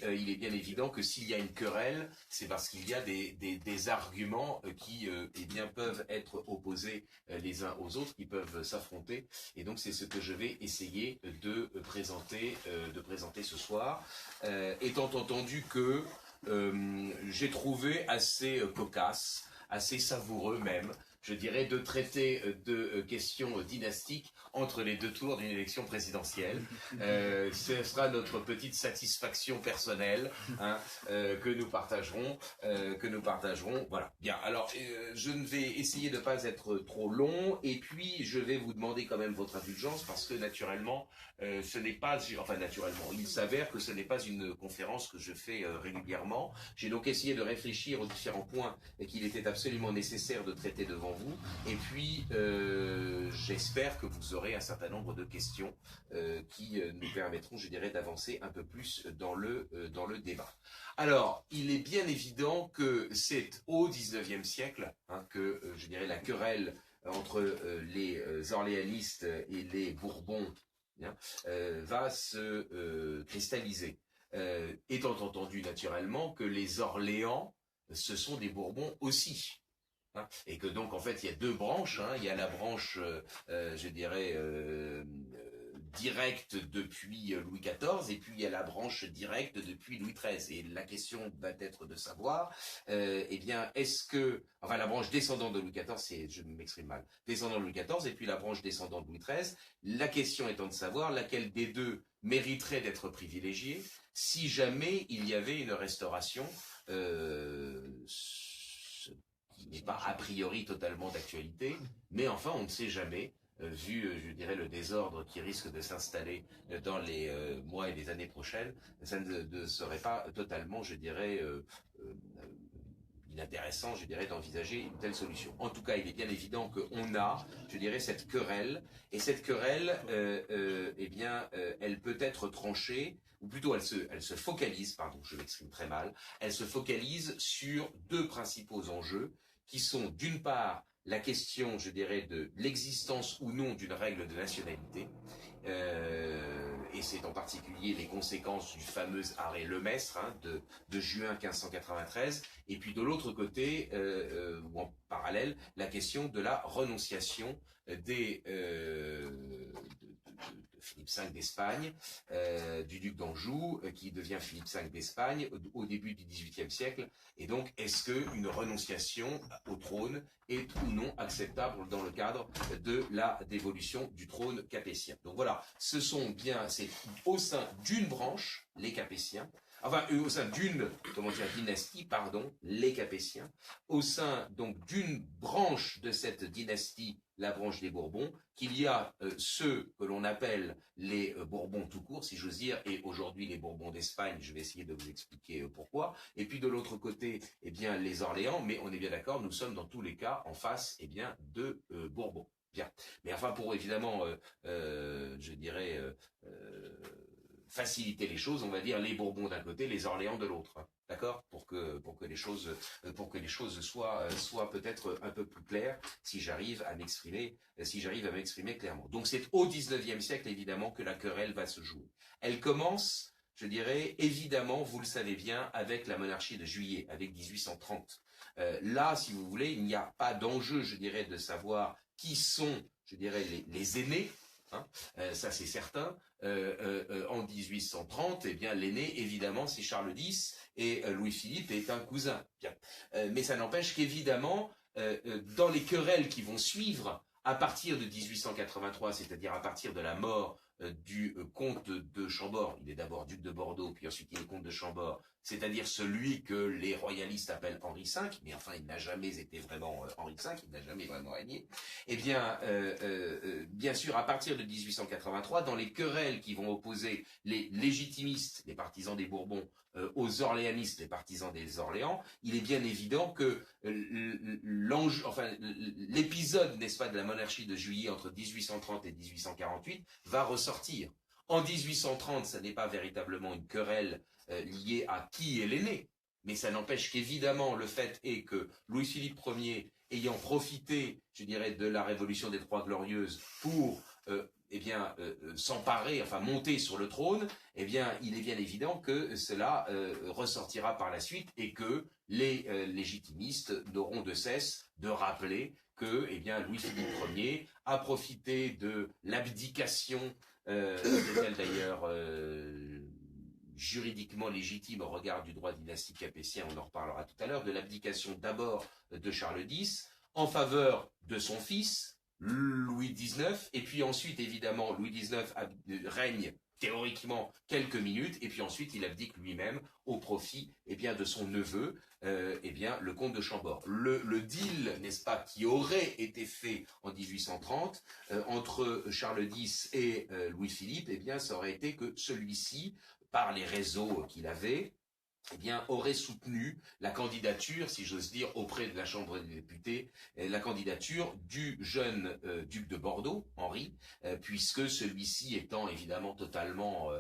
puis, il est bien évident que s'il y a une querelle, c'est parce qu'il y a des arguments qui eh bien, peuvent être opposés les uns aux autres, qui peuvent s'affronter. Et donc, c'est ce que je vais essayer de présenter ce soir, étant entendu que j'ai trouvé assez cocasse, assez savoureux même, je dirais, de traiter de questions dynastiques entre les deux tours d'une élection présidentielle. Ce sera notre petite satisfaction personnelle, hein, que nous partagerons. Voilà. Bien. Alors, je ne vais essayer de ne pas être trop long, et puis je vais vous demander quand même votre indulgence parce que naturellement, ce n'est pas, enfin naturellement, il s'avère que ce n'est pas une conférence que je fais régulièrement. J'ai donc essayé de réfléchir aux différents points qu'il était absolument nécessaire de traiter devant vous. Et puis, j'espère que vous aurez un certain nombre de questions qui nous permettront, je dirais, d'avancer un peu plus dans le débat. Alors, il est bien évident que c'est au XIXe siècle hein, que, je dirais, la querelle entre les orléanistes et les Bourbons hein, va se cristalliser. Étant entendu naturellement que les Orléans, ce sont des Bourbons aussi. Hein, et que donc en fait il y a deux branches, hein, il y a la branche, je dirais, directe depuis Louis XIV, et puis il y a la branche directe depuis Louis XIII. Et la question va être de savoir, eh bien, est-ce que, enfin la branche descendante de Louis XIV, c'est, je m'exprime mal, descendant de Louis XIV, et puis la branche descendante de Louis XIII, la question étant de savoir laquelle des deux mériterait d'être privilégiée si jamais il y avait une restauration, qui n'est pas a priori totalement d'actualité, mais enfin on ne sait jamais, vu, je dirais, le désordre qui risque de s'installer dans les mois et les années prochaines, ça ne serait pas totalement, je dirais, inintéressant, je dirais, d'envisager une telle solution. En tout cas, il est bien évident qu'on a, je dirais, cette querelle, et cette querelle, eh bien, elle peut être tranchée, ou plutôt elle se focalise, pardon, je m'exprime très mal, elle se focalise sur deux principaux enjeux, qui sont d'une part la question, je dirais, de l'existence ou non d'une règle de nationalité, et c'est en particulier les conséquences du fameux arrêt Lemestre hein, de juin 1593, et puis de l'autre côté, ou en parallèle, la question de la renonciation de Philippe V d'Espagne, du duc d'Anjou, qui devient Philippe V d'Espagne au début du XVIIIe siècle. Et donc, est-ce qu'une renonciation au trône est ou non acceptable dans le cadre de la dévolution du trône capétien? Donc voilà, ce sont bien, c'est au sein d'une branche, les Capétiens, enfin au sein d'une, comment dire, dynastie, pardon, les Capétiens, au sein donc d'une branche de cette dynastie, la branche des Bourbons, qu'il y a ceux que l'on appelle les Bourbons tout court, si j'ose dire, et aujourd'hui les Bourbons d'Espagne, je vais essayer de vous expliquer pourquoi, et puis de l'autre côté, eh bien, les Orléans, mais on est bien d'accord, nous sommes dans tous les cas en face, eh bien, de Bourbons. Bien. Mais enfin, pour évidemment, je dirais, faciliter les choses, on va dire les Bourbons d'un côté, les Orléans de l'autre. Hein. D'accord, pour que les choses soient peut-être un peu plus claires, si j'arrive à m'exprimer clairement. Donc c'est au XIXe siècle évidemment que la querelle va se jouer. Elle commence, je dirais, évidemment, vous le savez bien, avec la monarchie de Juillet, avec 1830. Là, si vous voulez, il n'y a pas d'enjeu, je dirais, de savoir qui sont, je dirais, les aînés. Hein, ça c'est certain. En 1830, eh bien l'aîné évidemment c'est Charles X et Louis-Philippe est un cousin. Bien. Mais ça n'empêche qu'évidemment dans les querelles qui vont suivre à partir de 1883, c'est-à-dire à partir de la mort du comte de Chambord, il est d'abord duc de Bordeaux, puis ensuite il est comte de Chambord, c'est-à-dire celui que les royalistes appellent Henri V, mais enfin il n'a jamais été vraiment Henri V, il n'a jamais vraiment régné. Eh bien, bien sûr, à partir de 1883, dans les querelles qui vont opposer les légitimistes, les partisans des Bourbons, aux orléanistes, les partisans des Orléans, il est bien évident que l'épisode, n'est-ce pas, de la monarchie de Juillet entre 1830 et 1848 va ressortir. En 1830, ça n'est pas véritablement une querelle liée à qui est l'aîné, mais ça n'empêche qu'évidemment le fait est que Louis-Philippe Ier, ayant profité, je dirais, de la révolution des Trois Glorieuses pour s'emparer, enfin monter sur le trône, eh bien, il est bien évident que cela ressortira par la suite et que les légitimistes n'auront de cesse de rappeler que, eh bien, Louis-Philippe Ier a profité de l'abdication, c'est-elle d'ailleurs juridiquement légitime au regard du droit dynastique capétien, on en reparlera tout à l'heure, de l'abdication d'abord de Charles X en faveur de son fils, Louis XIX, et puis ensuite, évidemment, Louis XIX règne théoriquement quelques minutes, et puis ensuite il abdique lui-même au profit de son neveu, le comte de Chambord. Le deal, n'est-ce pas, qui aurait été fait en 1830 entre Charles X et Louis-Philippe, ça aurait été que celui-ci, par les réseaux qu'il avait, aurait soutenu la candidature, si j'ose dire, auprès de la Chambre des députés, la candidature du jeune duc de Bordeaux, Henri, puisque celui-ci étant évidemment totalement,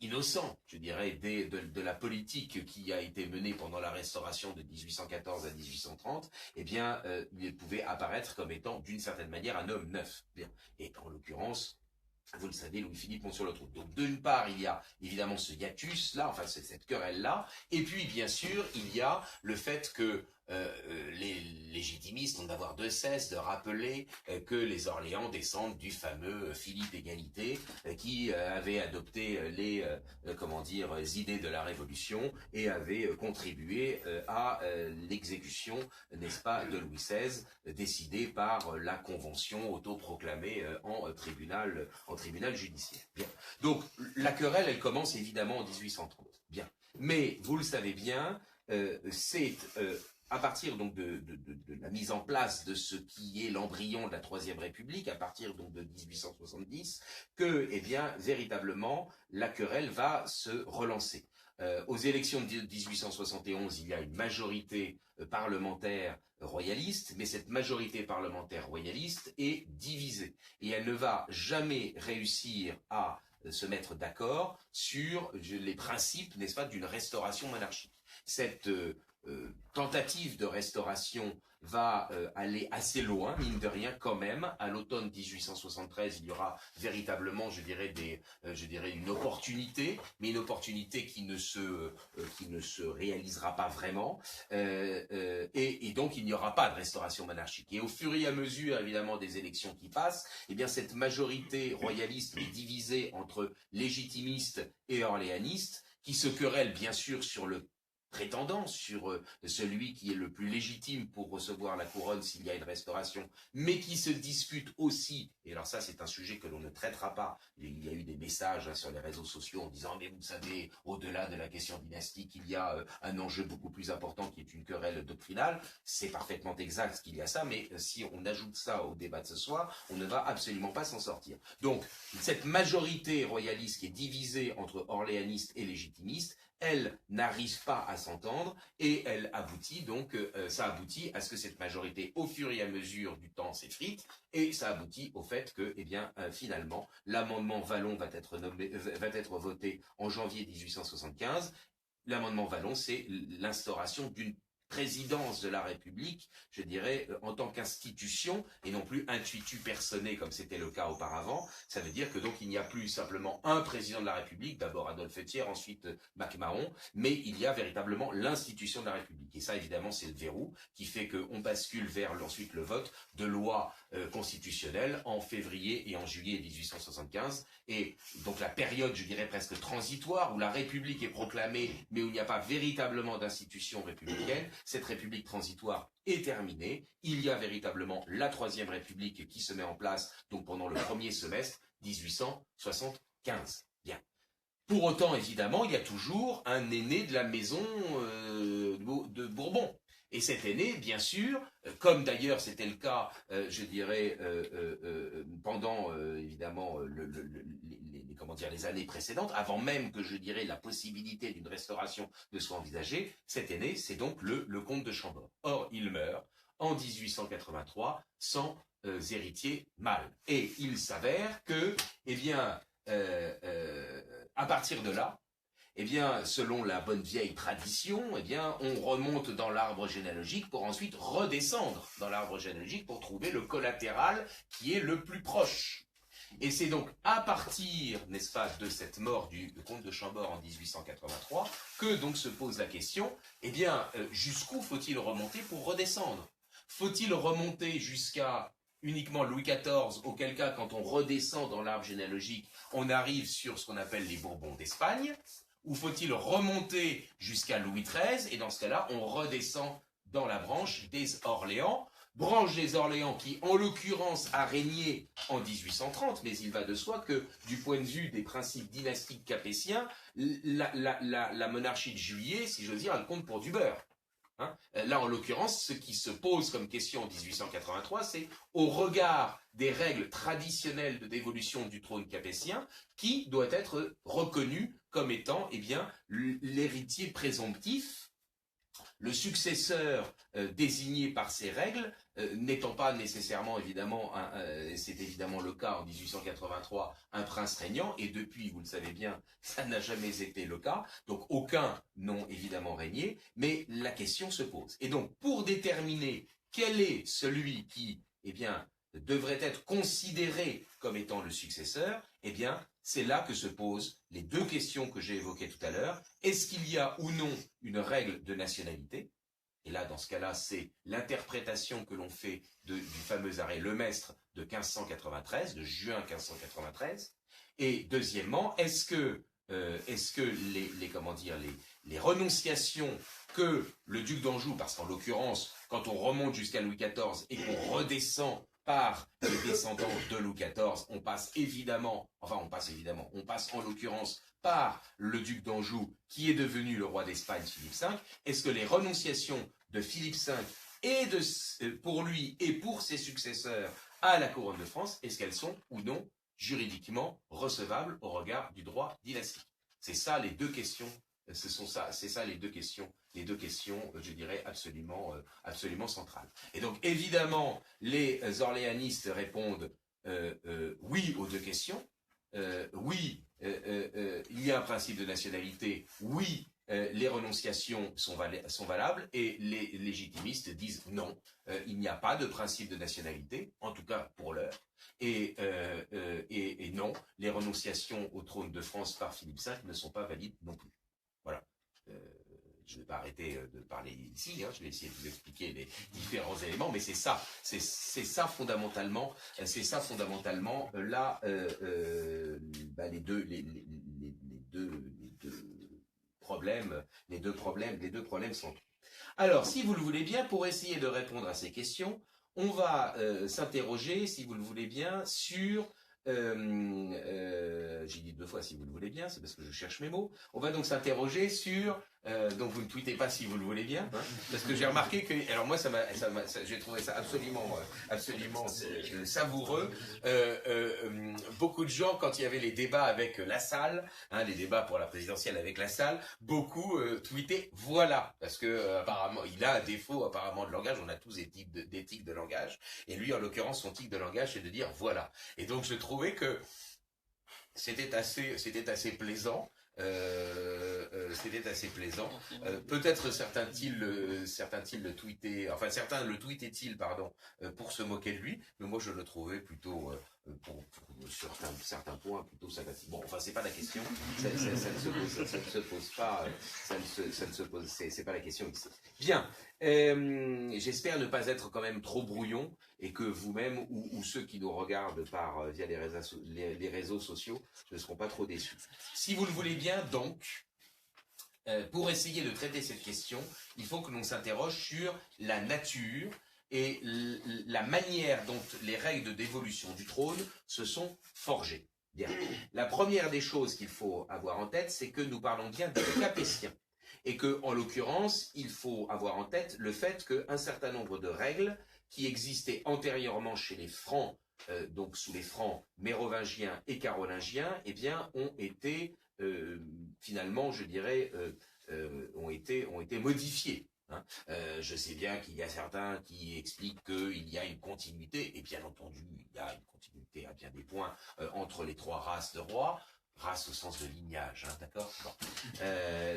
innocent, de la politique qui a été menée pendant la Restauration de 1814 à 1830, il pouvait apparaître comme étant d'une certaine manière un homme neuf. Et en l'occurrence, vous le savez, Louis-Philippe monte sur le trône. Donc d'une part, il y a évidemment ce hiatus-là, enfin cette querelle-là, et puis bien sûr, il y a le fait que les légitimistes ont d'avoir de cesse de rappeler que les Orléans descendent du fameux Philippe Égalité qui avait adopté les idées de la Révolution et avait contribué à l'exécution, n'est-ce pas, de Louis XVI, décidée par la Convention autoproclamée en tribunal judiciaire. Bien. Donc la querelle, elle commence évidemment en 1830. Bien. Mais vous le savez bien, c'est à partir donc de la mise en place de ce qui est l'embryon de la Troisième République, à partir donc de 1870, que véritablement la querelle va se relancer. Aux élections de 1871, il y a une majorité parlementaire royaliste, mais cette majorité parlementaire royaliste est divisée et elle ne va jamais réussir à se mettre d'accord sur les principes, n'est-ce pas, d'une restauration monarchique. Cette tentative de restauration va aller assez loin, mine de rien, quand même. À l'automne 1873, il y aura véritablement, une opportunité, mais une opportunité qui ne se réalisera pas vraiment. Et donc, il n'y aura pas de restauration monarchique. Et au fur et à mesure, évidemment, des élections qui passent, cette majorité royaliste est divisée entre légitimistes et orléanistes, qui se querellent bien sûr sur le prétendant, sur celui qui est le plus légitime pour recevoir la couronne s'il y a une restauration, mais qui se dispute aussi, et alors ça c'est un sujet que l'on ne traitera pas, il y a eu des messages sur les réseaux sociaux en disant mais vous savez, au-delà de la question dynastique, il y a un enjeu beaucoup plus important qui est une querelle doctrinale, c'est parfaitement exact qu'il y a ça, mais si on ajoute ça au débat de ce soir, on ne va absolument pas s'en sortir. Donc cette majorité royaliste qui est divisée entre orléanistes et légitimistes, elle n'arrive pas à s'entendre et elle aboutit donc, ça aboutit à ce que cette majorité, au fur et à mesure du temps, s'effrite et ça aboutit au fait que, finalement, l'amendement Vallon va être voté en janvier 1875. L'amendement Vallon, c'est l'instauration d'une présidence de la République, en tant qu'institution, et non plus intuitu personné comme c'était le cas auparavant. Ça veut dire que donc il n'y a plus simplement un président de la République, d'abord Adolphe Thiers, ensuite MacMahon, mais il y a véritablement l'institution de la République. Et ça, évidemment, c'est le verrou qui fait qu'on bascule vers ensuite le vote de lois constitutionnelles en février et en juillet 1875. Et donc la période, presque transitoire, où la République est proclamée, mais où il n'y a pas véritablement d'institution républicaine, cette République transitoire est terminée. Il y a véritablement la Troisième République qui se met en place donc pendant le premier semestre 1875. Bien. Pour autant, évidemment, il y a toujours un aîné de la maison de Bourbon. Et cet aîné, bien sûr, comme d'ailleurs c'était le cas, pendant évidemment les années précédentes, avant même que la possibilité d'une restauration ne soit envisagée, cet aîné, c'est donc le comte de Chambord. Or, il meurt en 1883 sans héritier mâle. Et il s'avère que, à partir de là, eh bien, selon la bonne vieille tradition, eh bien, on remonte dans l'arbre généalogique pour ensuite redescendre dans l'arbre généalogique pour trouver le collatéral qui est le plus proche. Et c'est donc à partir, n'est-ce pas, de cette mort du comte de Chambord en 1883 que donc se pose la question, eh bien, jusqu'où faut-il remonter pour redescendre? Faut-il remonter jusqu'à uniquement Louis XIV, auquel cas, quand on redescend dans l'arbre généalogique, on arrive sur ce qu'on appelle les Bourbons d'Espagne, ou faut-il remonter jusqu'à Louis XIII, et dans ce cas-là, on redescend dans la branche des Orléans, branche des Orléans qui, en l'occurrence, a régné en 1830, mais il va de soi que, du point de vue des principes dynastiques capétiens, la monarchie de Juillet, si j'ose dire, elle compte pour du beurre. Hein, là, en l'occurrence, ce qui se pose comme question en 1883, c'est au regard des règles traditionnelles de dévolution du trône capétien, qui doit être reconnu comme étant, eh bien, l'héritier présomptif, le successeur désigné par ces règles, n'étant pas nécessairement, évidemment, c'est évidemment le cas en 1883, un prince régnant, et depuis, vous le savez bien, ça n'a jamais été le cas, donc aucun n'ont évidemment régné, mais la question se pose. Et donc, pour déterminer quel est celui qui, eh bien, devrait être considéré comme étant le successeur, eh bien, c'est là que se posent les deux questions que j'ai évoquées tout à l'heure. Est-ce qu'il y a ou non une règle de nationalité? Et là, dans ce cas-là, c'est l'interprétation que l'on fait du fameux arrêt Lemestre de 1593, de juin 1593. Et deuxièmement, est-ce que les renonciations que le duc d'Anjou, parce qu'en l'occurrence, quand on remonte jusqu'à Louis XIV et qu'on redescend par les descendants de Louis XIV, on passe en l'occurrence par le duc d'Anjou, qui est devenu le roi d'Espagne, Philippe V. Est-ce que les renonciations de Philippe V et pour lui et pour ses successeurs à la couronne de France, est-ce qu'elles sont ou non juridiquement recevables au regard du droit dynastique? C'est ça les deux questions. C'est ça les deux questions, je dirais, absolument centrales. Et donc, évidemment, les orléanistes répondent oui aux deux questions. Oui, il y a un principe de nationalité. Oui, les renonciations sont valables. Et les légitimistes disent non, il n'y a pas de principe de nationalité, en tout cas pour l'heure. Et non, les renonciations au trône de France par Philippe V ne sont pas valides non plus. Voilà. Je ne vais pas arrêter de parler ici, hein, je vais essayer de vous expliquer les différents éléments, mais c'est ça fondamentalement, là, les deux problèmes sont. Alors, si vous le voulez bien, pour essayer de répondre à ces questions, on va s'interroger, si vous le voulez bien, sur j'ai dit deux fois si vous le voulez bien, c'est parce que je cherche mes mots. On va donc s'interroger sur, donc vous ne tweetez pas si vous le voulez bien, hein, parce que j'ai remarqué que, alors moi j'ai trouvé ça absolument savoureux. Beaucoup de gens, quand il y avait les débats avec Lassalle, hein, les débats pour la présidentielle avec Lassalle, beaucoup tweetaient voilà, parce que apparemment il a un défaut apparemment de langage. On a tous des tics de langage, et lui en l'occurrence son tic de langage c'est de dire voilà. Et donc je trouvais que c'était assez plaisant. Peut-être certains-ils le tweetaient, enfin certains le tweetaient-ils, pardon, pour se moquer de lui, mais moi je le trouvais plutôt, sur certains points, plutôt sympathique. Bon, enfin c'est pas la question, ça ne se pose pas, c'est pas la question ici. Bien, j'espère ne pas être quand même trop brouillon et que vous-même ou ceux qui nous regardent via les réseaux sociaux ne seront pas trop déçus. Si vous le voulez bien, donc, pour essayer de traiter cette question, il faut que l'on s'interroge sur la nature et la manière dont les règles de dévolution du trône se sont forgées. Bien. La première des choses qu'il faut avoir en tête, c'est que nous parlons bien des Capétiens. Et que, en l'occurrence, il faut avoir en tête le fait qu'un certain nombre de règles qui existaient antérieurement chez les Francs, donc sous les Francs mérovingiens et carolingiens, eh bien, ont été finalement, je dirais, ont été modifiés. Hein. Je sais bien qu'il y a certains qui expliquent qu'il y a une continuité, et bien entendu, il y a une continuité à bien des points entre les trois races de rois. Race au sens de lignage, hein, d'accord. Bon.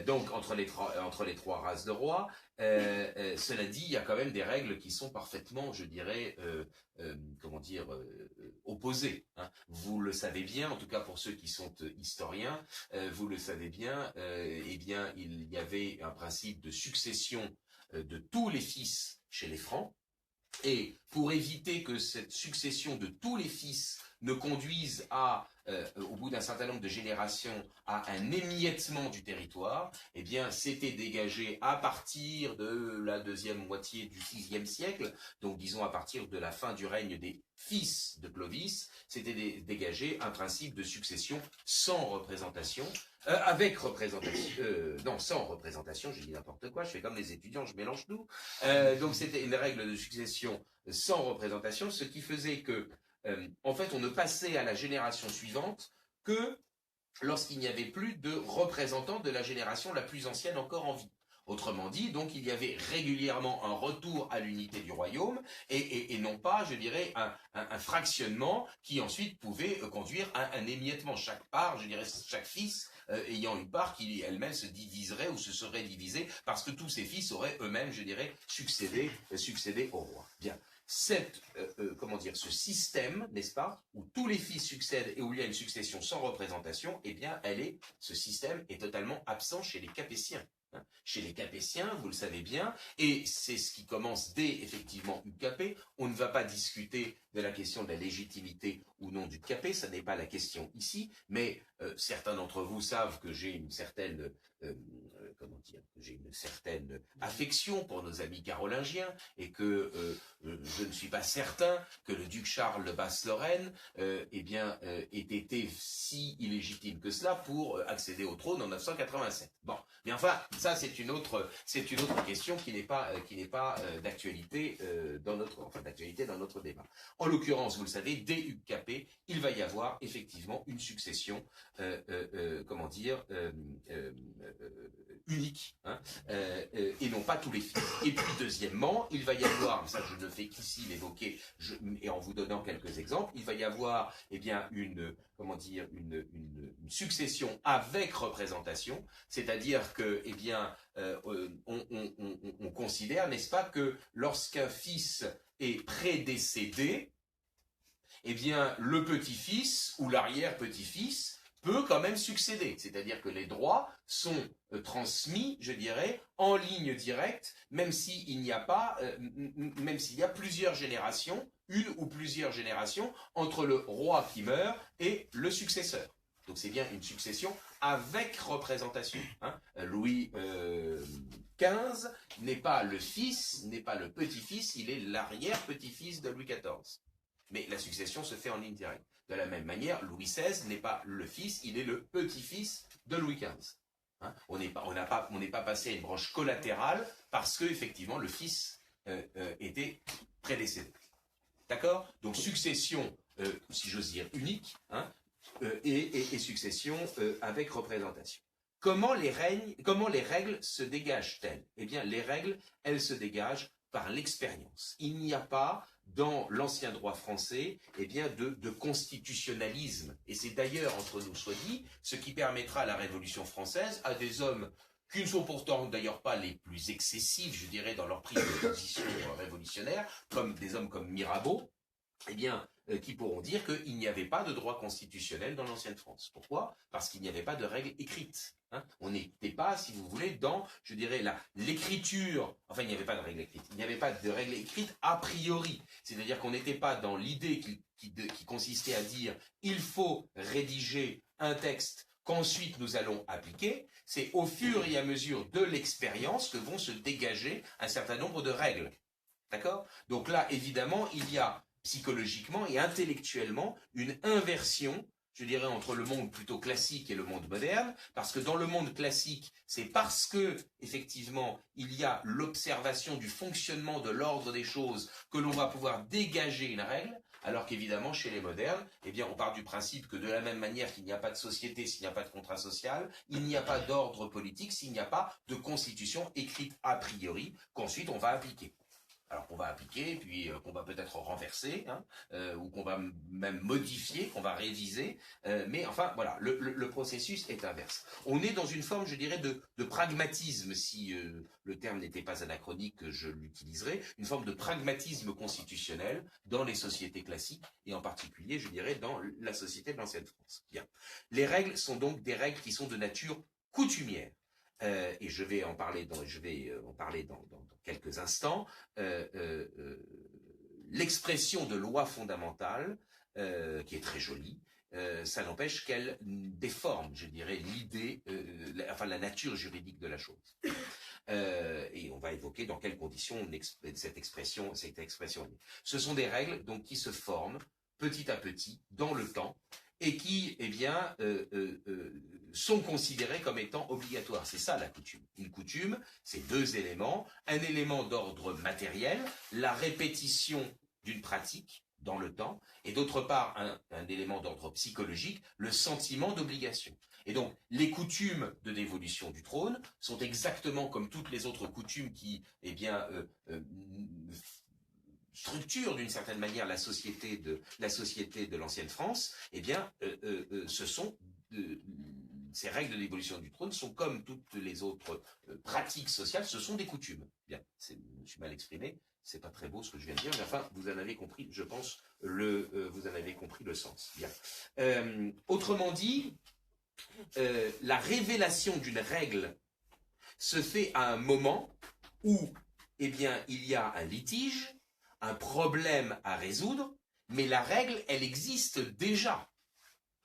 Donc entre les trois races de rois, cela dit, il y a quand même des règles qui sont parfaitement, je dirais, comment dire, opposées. Hein. Vous le savez bien, en tout cas pour ceux qui sont historiens, vous le savez bien. Eh bien, il y avait un principe de succession de tous les fils chez les Francs. Et pour éviter que cette succession de tous les fils ne conduise à, au bout d'un certain nombre de générations, à un émiettement du territoire, eh bien, c'était dégagé à partir de la deuxième moitié du VIe siècle, donc disons à partir de la fin du règne des fils de Clovis, c'était dégagé un principe de succession sans représentation, avec représentation, non, sans représentation, j'ai dit n'importe quoi, je fais comme les étudiants, je mélange tout. Donc c'était une règle de succession sans représentation, ce qui faisait que, en fait, on ne passait à la génération suivante que lorsqu'il n'y avait plus de représentants de la génération la plus ancienne encore en vie. Autrement dit, donc il y avait régulièrement un retour à l'unité du royaume et non pas, je dirais, un fractionnement qui ensuite pouvait conduire à un émiettement. Chaque part, je dirais, chaque fils ayant une part qui elle-même se diviserait ou se serait divisée parce que tous ses fils auraient eux-mêmes, je dirais, succédé au roi. Bien. Comment dire, ce système, n'est-ce pas, où tous les fils succèdent et où il y a une succession sans représentation, eh bien, ce système est totalement absent chez les Capétiens. Chez les Capétiens, vous le savez bien, et c'est ce qui commence dès, effectivement, Capet. On ne va pas discuter de la question de la légitimité ou non du Capet, ça n'est pas la question ici, mais certains d'entre vous savent que j'ai une certaine, affection pour nos amis carolingiens, et que je ne suis pas certain que le duc Charles de Basse-Lorraine ait été si illégitime que cela pour accéder au trône en 987. Bon, mais enfin, ça c'est une autre question qui n'est pas d'actualité dans notre débat. En l'occurrence, vous le savez, dès Hugues Capet, il va y avoir effectivement une succession, unique, hein, et non pas tous les fils. Et puis deuxièmement, il va y avoir, ça je ne fais qu'ici l'évoquer, et en vous donnant quelques exemples, il va y avoir une succession avec représentation, c'est-à-dire que on considère, n'est-ce pas, que lorsqu'un fils est prédécédé, eh bien le petit-fils ou l'arrière-petit-fils peut quand même succéder, c'est-à-dire que les droits sont transmis, je dirais, en ligne directe, même s'il n'y a pas, même s'il y a plusieurs générations, une ou plusieurs générations entre le roi qui meurt et le successeur. Donc c'est bien une succession avec représentation. Hein. Louis XV n'est pas le fils, n'est pas le petit-fils, il est l'arrière-petit-fils de Louis XIV. Mais la succession se fait en ligne directe. De la même manière, Louis XVI n'est pas le fils, il est le petit-fils de Louis XV. Hein, on n'est pas passé à une branche collatérale parce que effectivement le fils était prédécédé. D'accord? Donc succession, si j'ose dire, unique, hein, et succession avec représentation. Comment les règles se dégagent-elles? Eh bien, les règles, elles se dégagent par l'expérience. Il n'y a pas dans l'ancien droit français de constitutionnalisme. Et c'est d'ailleurs, entre nous soit dit, ce qui permettra à la Révolution française, à des hommes qui ne sont pourtant d'ailleurs pas les plus excessifs, je dirais, dans leur prise de position révolutionnaire, comme des hommes comme Mirabeau, qui pourront dire qu'il n'y avait pas de droit constitutionnel dans l'ancienne France. Pourquoi? Parce qu'il n'y avait pas de règles écrites. Hein, on n'était pas, si vous voulez, dans, je dirais, l'écriture, enfin il n'y avait pas de règles écrites, il n'y avait pas de règles écrites a priori, c'est-à-dire qu'on n'était pas dans l'idée qui consistait à dire il faut rédiger un texte qu'ensuite nous allons appliquer, c'est au fur et à mesure de l'expérience que vont se dégager un certain nombre de règles. D'accord? Donc là, évidemment, il y a psychologiquement et intellectuellement une inversion, je dirais, entre le monde plutôt classique et le monde moderne, parce que dans le monde classique, c'est parce que, effectivement, il y a l'observation du fonctionnement de l'ordre des choses que l'on va pouvoir dégager une règle, alors qu'évidemment, chez les modernes, on part du principe que de la même manière qu'il n'y a pas de société s'il n'y a pas de contrat social, il n'y a pas d'ordre politique s'il n'y a pas de constitution écrite a priori, qu'ensuite on va appliquer. alors qu'on va appliquer, puis qu'on va peut-être renverser, hein, ou qu'on va même modifier, qu'on va réviser, mais enfin voilà, le processus est inverse. On est dans une forme, je dirais, de pragmatisme, si le terme n'était pas anachronique, je l'utiliserais, une forme de pragmatisme constitutionnel dans les sociétés classiques, et en particulier, je dirais, dans la société de l'ancienne France. Bien. Les règles sont donc des règles qui sont de nature coutumière. Et je vais en parler dans quelques instants. L'expression de loi fondamentale, qui est très jolie, ça n'empêche qu'elle déforme, je dirais, l'idée, la nature juridique de la chose. Et on va évoquer dans quelles conditions cette expression. Ce sont des règles donc qui se forment petit à petit dans le temps et qui, sont considérés comme étant obligatoires. C'est ça la coutume. Une coutume, c'est deux éléments. Un élément d'ordre matériel, la répétition d'une pratique dans le temps, et d'autre part un élément d'ordre psychologique, le sentiment d'obligation. Et donc, les coutumes de dévolution du trône sont exactement comme toutes les autres coutumes qui, structure d'une certaine manière la société de l'ancienne France, ces règles de l'évolution du trône sont comme toutes les autres pratiques sociales, ce sont des coutumes. Bien, je me suis mal exprimé, c'est pas très beau ce que je viens de dire, mais enfin, vous en avez compris, je pense, vous en avez compris le sens. Bien. Autrement dit, la révélation d'une règle se fait à un moment où, il y a un litige, un problème à résoudre, mais la règle, elle existe déjà.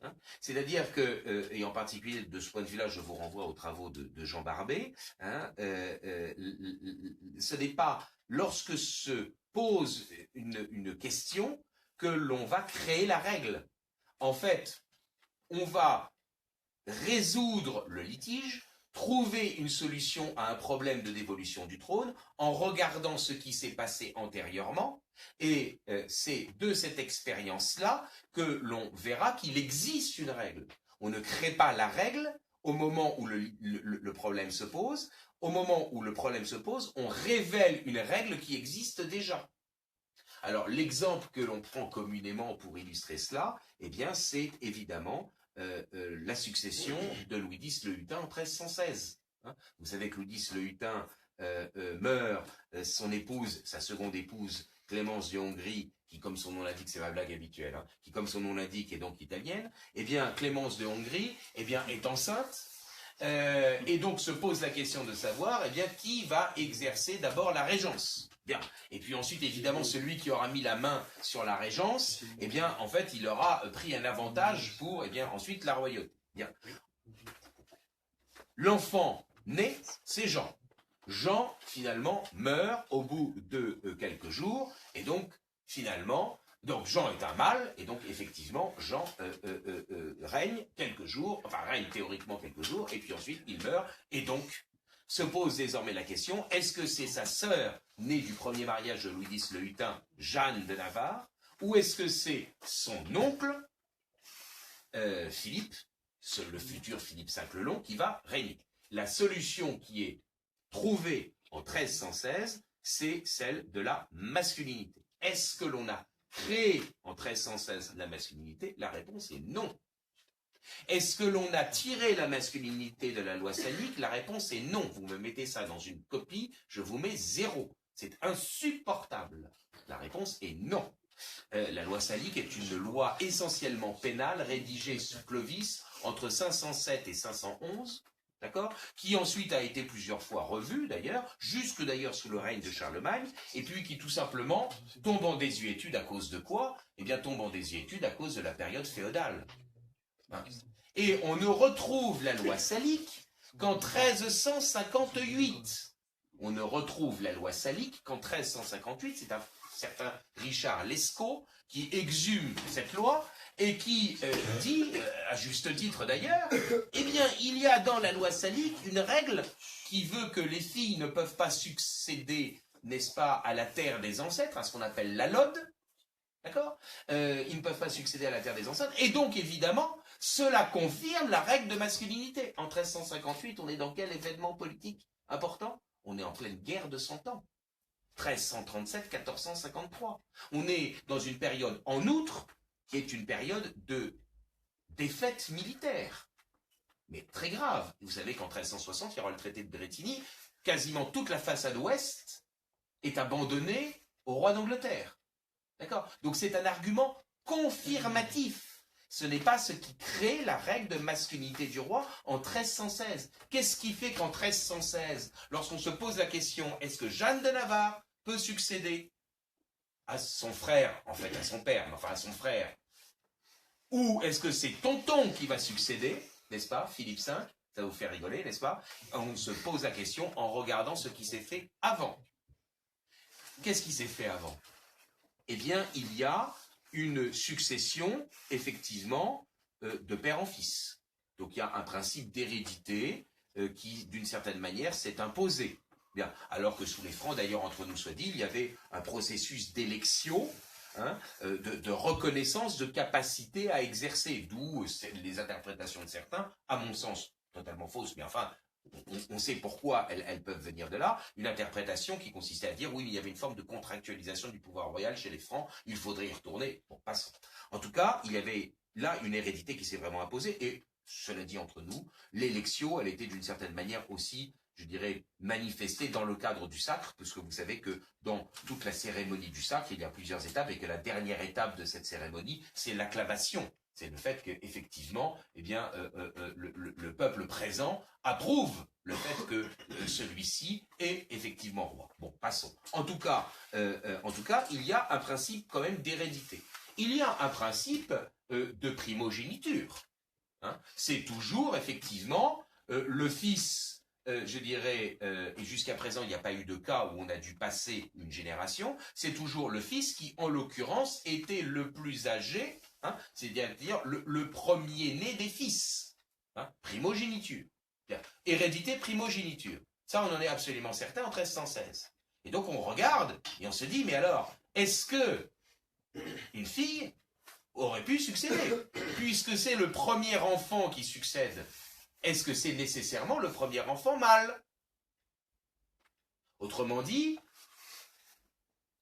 Hein, c'est-à-dire que, et en particulier de ce point de vue-là, je vous renvoie aux travaux de Jean Barbet, hein, ce n'est pas lorsque se pose une question que l'on va créer la règle. En fait, on va résoudre le litige, trouver une solution à un problème de dévolution du trône en regardant ce qui s'est passé antérieurement, et c'est de cette expérience-là que l'on verra qu'il existe une règle. On ne crée pas la règle au moment où le problème se pose. Au moment où le problème se pose, on révèle une règle qui existe déjà. Alors, l'exemple que l'on prend communément pour illustrer cela, c'est évidemment la succession de Louis X le Hutin en 1316. Hein, vous savez que Louis X le Hutin meurt, son épouse, sa seconde épouse, Clémence de Hongrie, qui comme son nom l'indique, c'est ma blague habituelle, hein, qui comme son nom l'indique est donc italienne, Clémence de Hongrie est enceinte, et donc se pose la question de savoir qui va exercer d'abord la régence. Bien. Et puis ensuite, évidemment, celui qui aura mis la main sur la régence, en fait, il aura pris un avantage pour, ensuite, la royauté. Bien. L'enfant né, c'est Jean. Jean, finalement, meurt au bout de quelques jours, et donc, finalement, Jean est un mâle, et donc, effectivement, Jean règne quelques jours, enfin, règne théoriquement quelques jours, et puis ensuite, il meurt, et donc, se pose désormais la question, est-ce que c'est sa sœur, née du premier mariage de Louis X le Hutin, Jeanne de Navarre, ou est-ce que c'est son oncle, Philippe, le futur Philippe V le Long, qui va régner? La solution qui est trouvée en 1316, c'est celle de la masculinité. Est-ce que l'on a créé en 1316 la masculinité? La réponse est non. Est-ce que l'on a tiré la masculinité de la loi salique? La réponse est non. Vous me mettez ça dans une copie, je vous mets 0. C'est insupportable. La réponse est non. La loi salique est une loi essentiellement pénale rédigée sous Clovis entre 507 et 511, d'accord, qui ensuite a été plusieurs fois revue d'ailleurs, jusque d'ailleurs sous le règne de Charlemagne, et puis qui tout simplement tombe en désuétude à cause de quoi? Tombe en désuétude à cause de la période féodale. Et on ne retrouve la loi salique qu'en 1358. On ne retrouve la loi salique qu'en 1358. C'est un certain Richard Lescaut qui exhume cette loi et qui dit, à juste titre d'ailleurs, il y a dans la loi salique une règle qui veut que les filles ne peuvent pas succéder, n'est-ce pas, à la terre des ancêtres, à ce qu'on appelle la lode. D'accord? Ils ne peuvent pas succéder à la terre des ancêtres. Et donc, évidemment, cela confirme la règle de masculinité. En 1358, on est dans quel événement politique important? On est en pleine guerre de 100 ans. 1337, 1453. On est dans une période, en outre, qui est une période de défaite militaire, mais très grave. Vous savez qu'en 1360, il y aura le traité de Brétigny, quasiment toute la façade ouest est abandonnée au roi d'Angleterre. D'accord? Donc c'est un argument confirmatif. Ce n'est pas ce qui crée la règle de masculinité du roi en 1316. Qu'est-ce qui fait qu'en 1316, lorsqu'on se pose la question, est-ce que Jeanne de Navarre peut succéder à son frère, en fait à son père, mais enfin à son frère, ou est-ce que c'est Tonton qui va succéder, n'est-ce pas, Philippe V? Ça vous fait rigoler, n'est-ce pas? On se pose la question en regardant ce qui s'est fait avant. Qu'est-ce qui s'est fait avant? Eh bien, il y a une succession, effectivement, de père en fils. Donc, il y a un principe d'hérédité qui, d'une certaine manière, s'est imposé. Bien, alors que sous les Francs, d'ailleurs, entre nous soit dit, il y avait un processus d'élection, de reconnaissance de capacité à exercer, d'où les interprétations de certains, à mon sens, totalement fausses, mais enfin, on sait pourquoi elles peuvent venir de là, une interprétation qui consistait à dire, oui, il y avait une forme de contractualisation du pouvoir royal chez les Francs, il faudrait y retourner. Bon, passons. En tout cas, il y avait là une hérédité qui s'est vraiment imposée, et cela dit entre nous, l'élection, elle était d'une certaine manière aussi, je dirais, manifestée dans le cadre du sacre, parce que vous savez que dans toute la cérémonie du sacre, il y a plusieurs étapes, et que la dernière étape de cette cérémonie, c'est l'acclamation. C'est le fait qu'effectivement, eh bien, le peuple présent approuve le fait que celui-ci est effectivement roi. Bon, passons. En tout cas, il y a un principe quand même d'hérédité. Il y a un principe de primogéniture. Hein. C'est toujours, effectivement, le fils, je dirais, et jusqu'à présent, il n'y a pas eu de cas où on a dû passer une génération, c'est toujours le fils qui, en l'occurrence, était le plus âgé, hein, c'est-à-dire le premier-né des fils. Hein, primogéniture. Hérédité, primogéniture. Ça, on en est absolument certain en 1316. Et donc, on regarde et on se dit, mais alors, est-ce que une fille aurait pu succéder? Puisque c'est le premier enfant qui succède, est-ce que c'est nécessairement le premier enfant mâle? Autrement dit,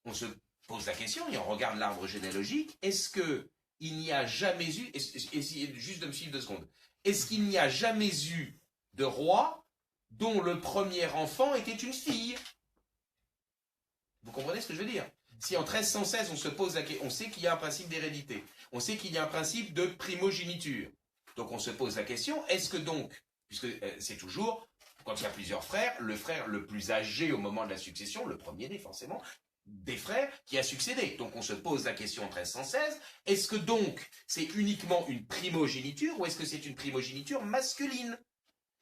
on se pose la question et on regarde l'arbre généalogique, est-ce qu'il n'y a jamais eu, essayez juste de me suivre 2 secondes, est-ce qu'il n'y a jamais eu de roi dont le premier enfant était une fille? Vous comprenez ce que je veux dire? Si en 1316 on se pose la question, on sait qu'il y a un principe d'hérédité, on sait qu'il y a un principe de primogéniture, donc on se pose la question, est-ce que donc, puisque c'est toujours, quand il y a plusieurs frères, le frère le plus âgé au moment de la succession, le premier-né forcément, des frères qui a succédé. Donc on se pose la question en 1316, est-ce que donc c'est uniquement une primogéniture ou est-ce que c'est une primogéniture masculine?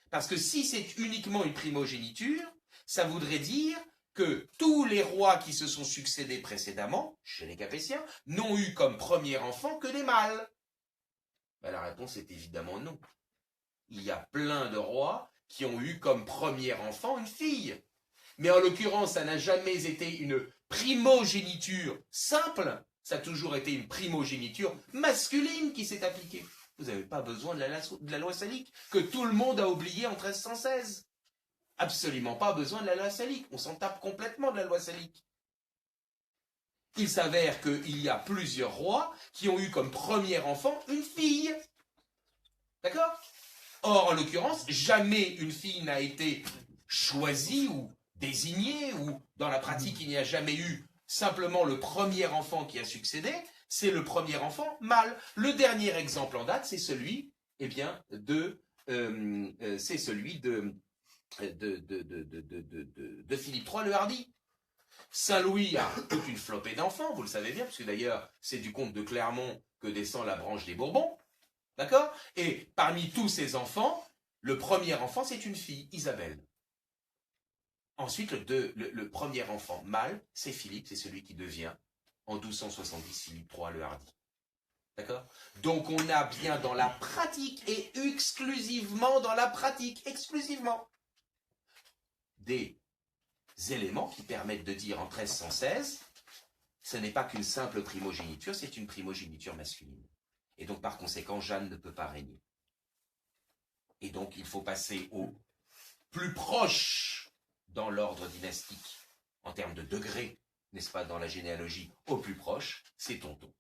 Parce que si c'est uniquement une primogéniture, ça voudrait dire que tous les rois qui se sont succédés précédemment, chez les Capétiens, n'ont eu comme premier enfant que des mâles. Ben, la réponse est évidemment non. Il y a plein de rois qui ont eu comme premier enfant une fille. Mais en l'occurrence, ça n'a jamais été une primogéniture simple, ça a toujours été une primogéniture masculine qui s'est appliquée. Vous n'avez pas besoin de la loi salique, que tout le monde a oublié en 1316. Absolument pas besoin de la loi salique. On s'en tape complètement de la loi salique. Il s'avère qu'il y a plusieurs rois qui ont eu comme premier enfant une fille. D'accord? Or, en l'occurrence, jamais une fille n'a été choisie ou désignée, ou dans la pratique, il n'y a jamais eu simplement le premier enfant qui a succédé, c'est le premier enfant mâle. Le dernier exemple en date, c'est celui, eh bien, de Philippe III le Hardi. Saint-Louis a toute une flopée d'enfants, vous le savez bien, parce que d'ailleurs, c'est du comte de Clermont que descend la branche des Bourbons. D'accord? Et parmi tous ces enfants, le premier enfant, c'est une fille, Isabelle. Ensuite, le premier enfant mâle, c'est Philippe, c'est celui qui devient, en 1270, Philippe III le Hardi. D'accord? Donc on a bien dans la pratique, et exclusivement dans la pratique, exclusivement, des éléments qui permettent de dire en 1316, ce n'est pas qu'une simple primogéniture, c'est une primogéniture masculine. Et donc par conséquent, Jeanne ne peut pas régner. Et donc il faut passer au plus proche dans l'ordre dynastique, en termes de degré, n'est-ce pas, dans la généalogie, au plus proche, c'est tonton.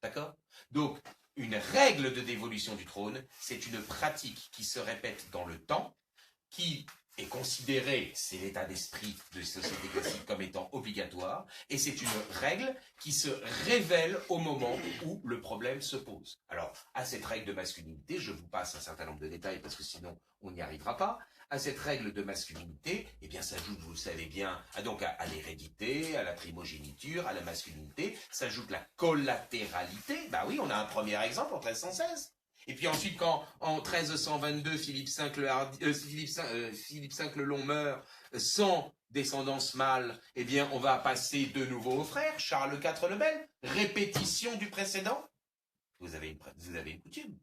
D'accord? Donc, une règle de dévolution du trône, c'est une pratique qui se répète dans le temps, qui est considérée, c'est l'état d'esprit de société classique, comme étant obligatoire, et c'est une règle qui se révèle au moment où le problème se pose. Alors, à cette règle de masculinité, je vous passe un certain nombre de détails, parce que sinon, on n'y arrivera pas. À cette règle de masculinité, eh bien, s'ajoute, vous le savez bien, à l'hérédité, à la primogéniture, à la masculinité, s'ajoute la collatéralité. Bah oui, on a un premier exemple en 1316. Et puis ensuite, quand en 1322, Philippe V le Long meurt sans descendance mâle, eh bien, on va passer de nouveau au frère, Charles IV le Bel, répétition du précédent. Vous avez une coutume.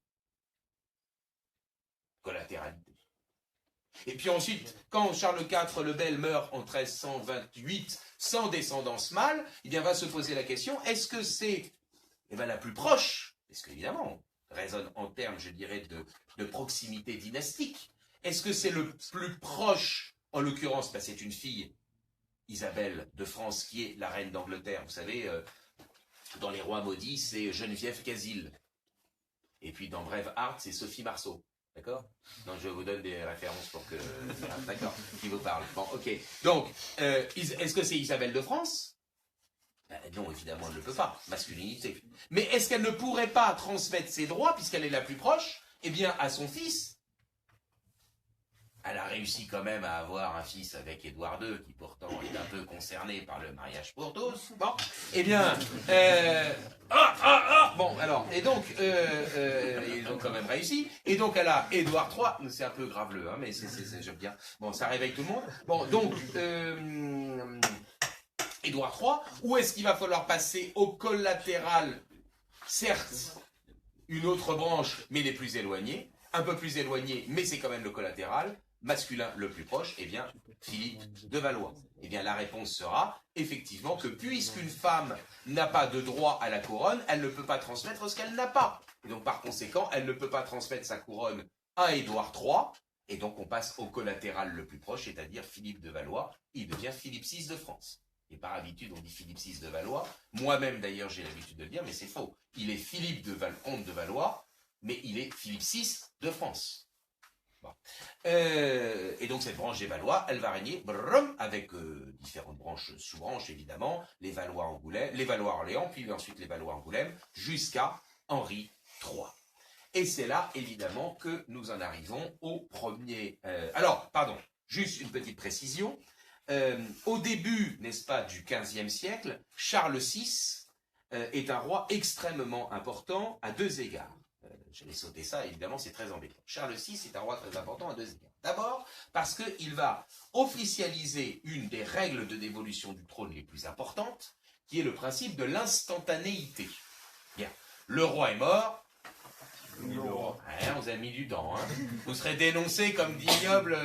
Collatéralité. Et puis ensuite, quand Charles IV le Bel meurt en 1328 sans descendance mâle, eh bien, va se poser la question, est-ce que c'est la plus proche, parce qu'évidemment, on raisonne en termes, je dirais, de proximité dynastique, est-ce que c'est le plus proche, en l'occurrence, c'est une fille, Isabelle de France, qui est la reine d'Angleterre, vous savez, dans Les Rois maudits, c'est Geneviève Casil, et puis dans Braveheart, c'est Sophie Marceau. D'accord? Donc je vous donne des références pour que... D'accord, qui vous parle. Bon, ok. Donc, est-ce que c'est Isabelle de France? Non, évidemment, elle ne peut pas. Masculinité. Mais est-ce qu'elle ne pourrait pas transmettre ses droits, puisqu'elle est la plus proche, eh bien, à son fils? Elle a réussi quand même à avoir un fils avec Édouard II, qui pourtant est un peu concerné par le mariage pour tous. Bon, eh bien... Bon, alors, et donc, ils ont quand même réussi. Et donc, elle a Édouard III, c'est un peu graveleux, hein, mais j'aime bien. Bon, ça réveille tout le monde. Bon, donc, Édouard III, où est-ce qu'il va falloir passer au collatéral? Certes, une autre branche, mais les plus éloignés, un peu plus éloignés, mais c'est quand même le collatéral, masculin le plus proche, eh bien, Philippe de Valois. Eh bien, la réponse sera, effectivement, que puisqu'une femme n'a pas de droit à la couronne, elle ne peut pas transmettre ce qu'elle n'a pas. Et donc, par conséquent, elle ne peut pas transmettre sa couronne à Édouard III, et donc on passe au collatéral le plus proche, c'est-à-dire Philippe de Valois, il devient Philippe VI de France. Et par habitude, on dit Philippe VI de Valois. Moi-même, d'ailleurs, j'ai l'habitude de le dire, mais c'est faux. Il est Philippe comte de Valois, mais il est Philippe VI de France. Bon. Et donc cette branche des Valois, elle va régner avec différentes branches, sous-branches évidemment, les Valois Orléans, puis ensuite les Valois Angoulême, jusqu'à Henri III. Et c'est là évidemment que nous en arrivons au premier... alors, pardon, juste une petite précision. Au début, n'est-ce pas, du XVe siècle, Charles VI est un roi extrêmement important à deux égards. J'allais sauter ça, évidemment, c'est très embêtant. Charles VI est un roi très important à deux égards. D'abord, parce qu'il va officialiser une des règles de dévolution du trône les plus importantes, qui est le principe de l'instantanéité. Bien, le roi est mort. On vous a mis du dent. Hein. Vous serez dénoncé comme d'ignobles.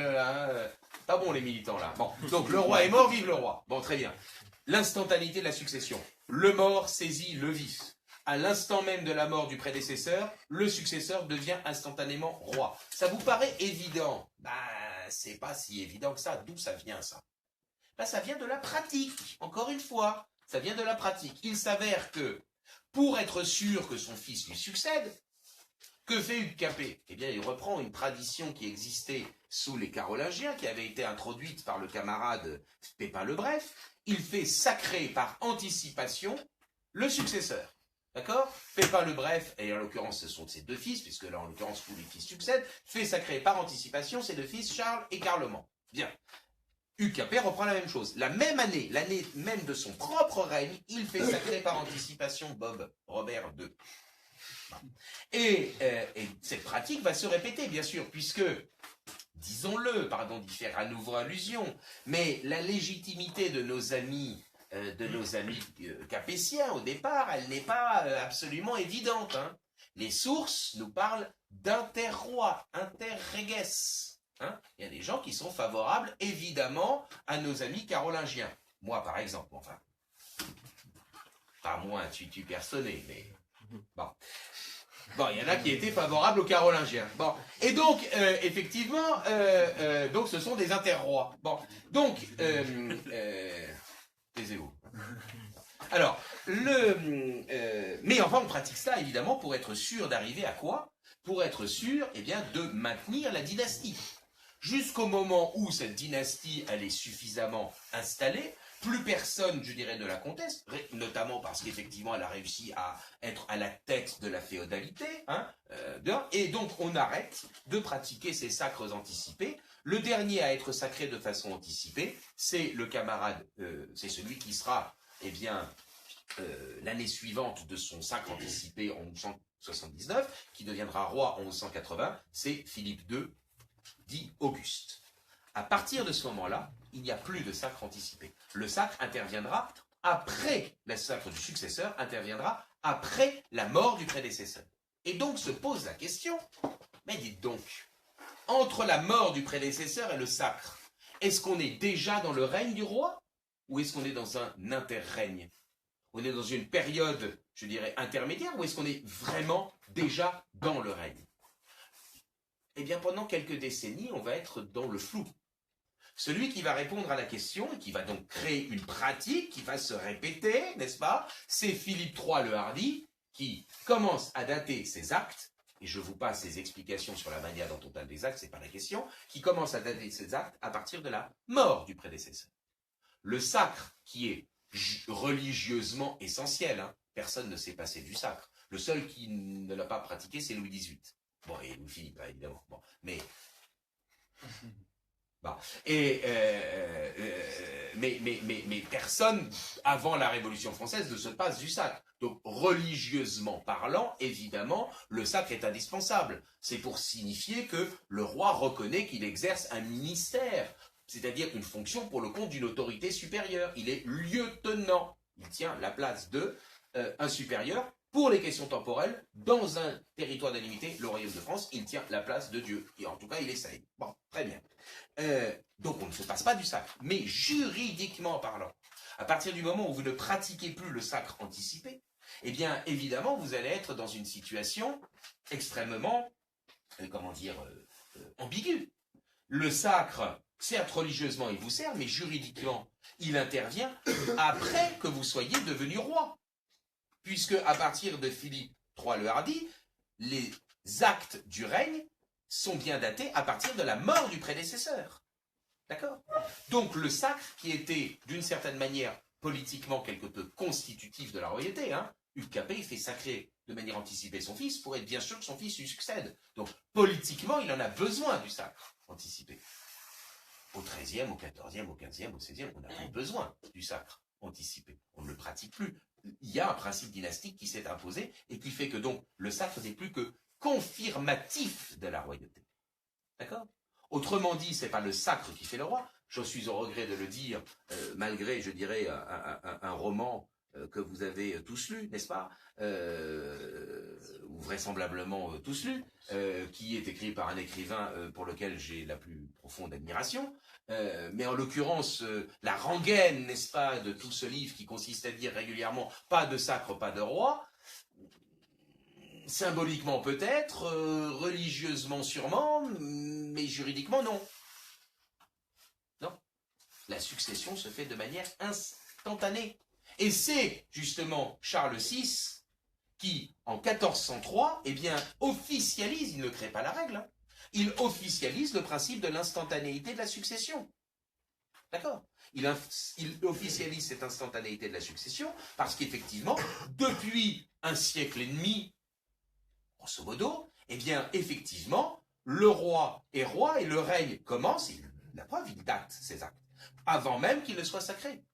Pas bon les militants là. Bon, donc le roi est mort, vive le roi. Bon, très bien. L'instantanéité de la succession. Le mort saisit le vif. À l'instant même de la mort du prédécesseur, le successeur devient instantanément roi. Ça vous paraît évident? C'est pas si évident que ça. D'où ça vient, ça? Ça vient de la pratique. Encore une fois, ça vient de la pratique. Il s'avère que, pour être sûr que son fils lui succède, que fait Hugues Capet? Eh bien, il reprend une tradition qui existait sous les Carolingiens, qui avait été introduite par le camarade Pépin le Bref. Il fait sacrer par anticipation le successeur. D'accord? Pépin le Bref, et en l'occurrence ce sont ses deux fils, puisque là en l'occurrence tous les fils succèdent, fait sacrer par anticipation ses deux fils Charles et Carloman. Bien. Hugues Capet reprend la même chose. La même année, l'année même de son propre règne, il fait sacrer par anticipation Bob, Robert II. Et cette pratique va se répéter, bien sûr, puisque, disons-le, pardon d'y faire à nouveau allusion, mais la légitimité de nos amis capétiens, au départ, elle n'est pas absolument évidente. Hein. Les sources nous parlent d'interroi, interreges. Hein. Il y a des gens qui sont favorables, évidemment, à nos amis carolingiens. Moi, par exemple, enfin, pas moi, tu personné, mais bon. Bon, il y en a qui étaient favorables aux Carolingiens. Bon, et donc, effectivement, donc ce sont des interrois. Bon, donc, taisez-vous. Alors, mais enfin, on pratique ça, évidemment, pour être sûr d'arriver à quoi? Pour être sûr, eh bien, de maintenir la dynastie. Jusqu'au moment où cette dynastie, elle est suffisamment installée, plus personne, je dirais, ne la conteste, notamment parce qu'effectivement, elle a réussi à être à la tête de la féodalité, hein, et donc on arrête de pratiquer ces sacres anticipés. Le dernier à être sacré de façon anticipée, c'est le camarade, c'est celui qui sera, eh bien, l'année suivante de son sacre anticipé en 1179, qui deviendra roi en 1180, c'est Philippe II, dit Auguste. À partir de ce moment-là, il n'y a plus de sacre anticipé. Le sacre interviendra après, le sacre du successeur interviendra après la mort du prédécesseur. Et donc se pose la question, mais dites donc, entre la mort du prédécesseur et le sacre, est-ce qu'on est déjà dans le règne du roi ou est-ce qu'on est dans un interrègne? On est dans une période, je dirais, intermédiaire ou est-ce qu'on est vraiment déjà dans le règne? Eh bien, pendant quelques décennies, on va être dans le flou. Celui qui va répondre à la question, et qui va donc créer une pratique qui va se répéter, n'est-ce pas? C'est Philippe III le Hardi, qui commence à dater ses actes, et je vous passe les explications sur la manière dont on date des actes, c'est pas la question, qui commence à dater ses actes à partir de la mort du prédécesseur. Le sacre, qui est religieusement essentiel, hein, personne ne s'est passé du sacre. Le seul qui ne l'a pas pratiqué, c'est Louis XVIII. Bon, et Louis-Philippe, évidemment. Bon, mais... Bon. Mais personne, avant la Révolution française, ne se passe du sacre. Donc, religieusement parlant, évidemment, le sacre est indispensable. C'est pour signifier que le roi reconnaît qu'il exerce un ministère, c'est-à-dire une fonction pour le compte d'une autorité supérieure. Il est lieutenant. Il tient la place de un supérieur. Pour les questions temporelles, dans un territoire délimité, le royaume de France, il tient la place de Dieu. Et en tout cas, il essaye. Bon, très bien. Donc on ne se passe pas du sacre. Mais juridiquement parlant, à partir du moment où vous ne pratiquez plus le sacre anticipé, eh bien, évidemment, vous allez être dans une situation extrêmement, ambiguë. Le sacre, certes, religieusement, il vous sert, mais juridiquement, il intervient après que vous soyez devenu roi. Puisque à partir de Philippe III le Hardi, les actes du règne sont bien datés à partir de la mort du prédécesseur. D'accord? Donc le sacre, qui était d'une certaine manière politiquement quelque peu constitutif de la royauté, hein, Hugues Capet, il fait sacrer de manière anticipée son fils pour être bien sûr que son fils lui succède. Donc politiquement, il en a besoin du sacre anticipé. Au XIIIe, au XIVe, au XVe, au XVIe, on n'a plus besoin du sacre anticipé. On ne le pratique plus. Il y a un principe dynastique qui s'est imposé et qui fait que donc le sacre n'est plus que confirmatif de la royauté. D'accord? Autrement dit, ce n'est pas le sacre qui fait le roi. Je suis au regret de le dire, malgré, je dirais, un roman que vous avez tous lu, n'est-ce pas? Ou vraisemblablement tous lu, qui est écrit par un écrivain pour lequel j'ai la plus profonde admiration. Mais en l'occurrence, la rengaine, n'est-ce pas, de tout ce livre qui consiste à dire régulièrement « pas de sacre, pas de roi », symboliquement peut-être, religieusement sûrement, mais juridiquement non. Non. La succession se fait de manière instantanée. Et c'est justement Charles VI qui, en 1403, eh bien, officialise, il ne crée pas la règle, hein, il officialise le principe de l'instantanéité de la succession. D'accord? Il officialise cette instantanéité de la succession parce qu'effectivement, depuis un siècle et demi, grosso modo, eh bien, effectivement, le roi est roi et le règne commence, et la preuve, il date ses actes, avant même qu'il ne soit sacré.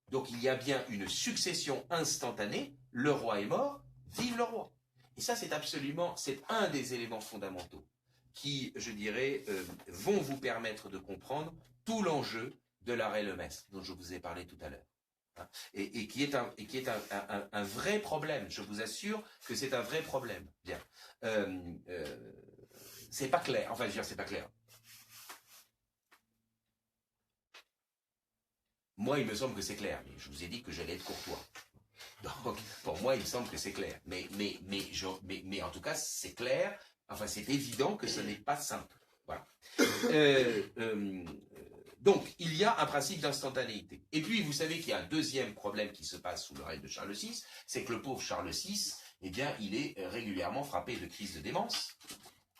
Donc il y a bien une succession instantanée, le roi est mort, vive le roi. Et ça, c'est absolument, c'est un des éléments fondamentaux qui, je dirais, vont vous permettre de comprendre tout l'enjeu de l'arrêt Lemestre, dont je vous ai parlé tout à l'heure. Et qui est un vrai problème. Je vous assure que c'est un vrai problème. Bien. C'est pas clair. Enfin, je veux dire, c'est pas clair. Moi, il me semble que c'est clair. Mais je vous ai dit que j'allais être courtois. Donc, pour moi, il me semble que c'est clair. Mais en tout cas, c'est clair. Enfin, c'est évident que ce n'est pas simple. Voilà. Donc, il y a un principe d'instantanéité. Et puis, vous savez qu'il y a un deuxième problème qui se passe sous le règne de Charles VI, c'est que le pauvre Charles VI, eh bien, il est régulièrement frappé de crise de démence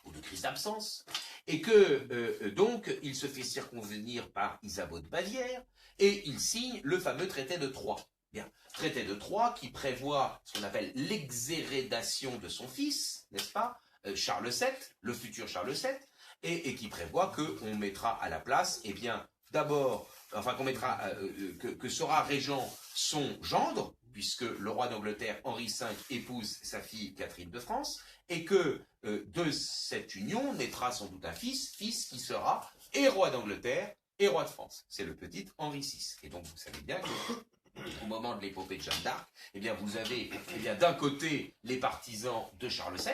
ou de crise d'absence, et que donc il se fait circonvenir par Isabeau de Bavière et il signe le fameux traité de Troyes. Bien, traité de Troyes qui prévoit ce qu'on appelle l'exhérédation de son fils, n'est-ce pas, Charles VII, le futur Charles VII, et qui prévoit qu'on mettra à la place, eh bien, d'abord, enfin qu'on mettra, que sera régent son gendre, puisque le roi d'Angleterre, Henri V, épouse sa fille Catherine de France, et que de cette union naîtra sans doute un fils qui sera et roi d'Angleterre et roi de France. C'est le petit Henri VI. Et donc vous savez bien qu'au moment de l'épopée de Jeanne d'Arc, eh bien vous avez d'un côté les partisans de Charles VII,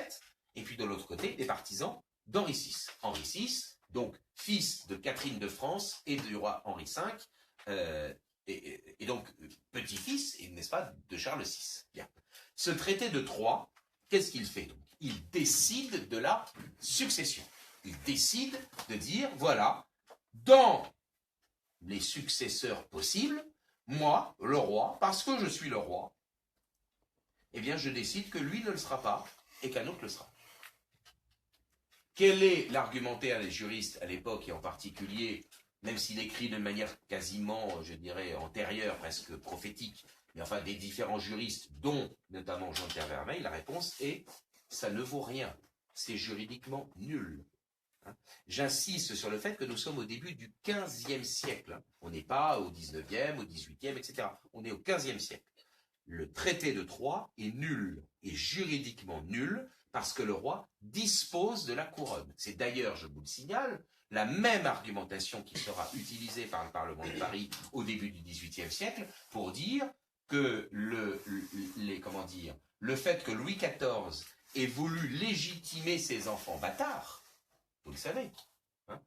et puis de l'autre côté les partisans d'Henri VI. Henri VI, donc fils de Catherine de France et du roi Henri V, et donc petit-fils, n'est-ce pas, de Charles VI. Bien. Ce traité de Troyes, qu'est-ce qu'il fait donc? Il décide de la succession. Il décide de dire, voilà, dans les successeurs possibles, moi, le roi, parce que je suis le roi, eh bien je décide que lui ne le sera pas et qu'un autre le sera. Quel est l'argumentaire des juristes à l'époque, et en particulier, même s'il écrit de manière quasiment, je dirais, antérieure, presque prophétique, mais enfin des différents juristes, dont notamment Jean de Terre-Vermeil, la réponse est « ça ne vaut rien, c'est juridiquement nul ». J'insiste sur le fait que nous sommes au début du XVe siècle. On n'est pas au XIXe, au XVIIIe, etc. On est au XVe siècle. Le traité de Troyes est nul, et juridiquement nul, parce que le roi dispose de la couronne. C'est d'ailleurs, je vous le signale, la même argumentation qui sera utilisée par le Parlement de Paris au début du XVIIIe siècle pour dire que le fait que Louis XIV ait voulu légitimer ses enfants bâtards, vous le savez, hein,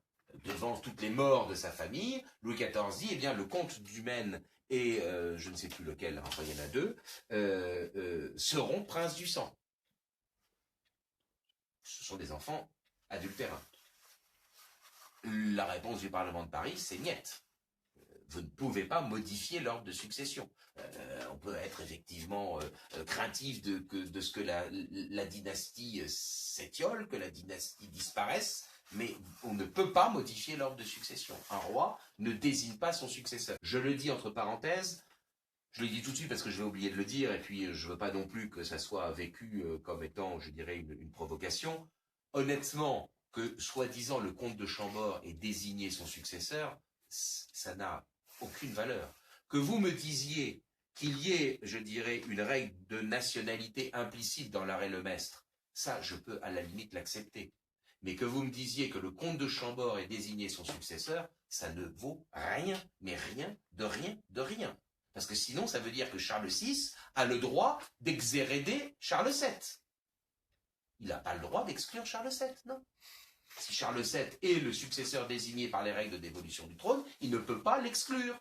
devant toutes les morts de sa famille, Louis XIV dit, eh bien, le comte du Maine et je ne sais plus lequel, enfin il y en a deux, seront princes du sang. Ce sont des enfants adultérins. La réponse du Parlement de Paris, c'est niet. Vous ne pouvez pas modifier l'ordre de succession. On peut être effectivement craintif de ce que la dynastie s'étiole, que la dynastie disparaisse, mais on ne peut pas modifier l'ordre de succession. Un roi ne désigne pas son successeur. Je le dis entre parenthèses, je le dis tout de suite parce que je vais oublier de le dire, et puis je ne veux pas non plus que ça soit vécu comme étant, je dirais, une provocation. Honnêtement, que soi-disant le comte de Chambord ait désigné son successeur, ça n'a aucune valeur. Que vous me disiez qu'il y ait, je dirais, une règle de nationalité implicite dans l'arrêt Lemestre, ça, je peux à la limite l'accepter. Mais que vous me disiez que le comte de Chambord ait désigné son successeur, ça ne vaut rien, mais rien, de rien, de rien. Parce que sinon, ça veut dire que Charles VI a le droit d'exhéréder Charles VII. Il n'a pas le droit d'exclure Charles VII, non. Si Charles VII est le successeur désigné par les règles de dévolution du trône, il ne peut pas l'exclure.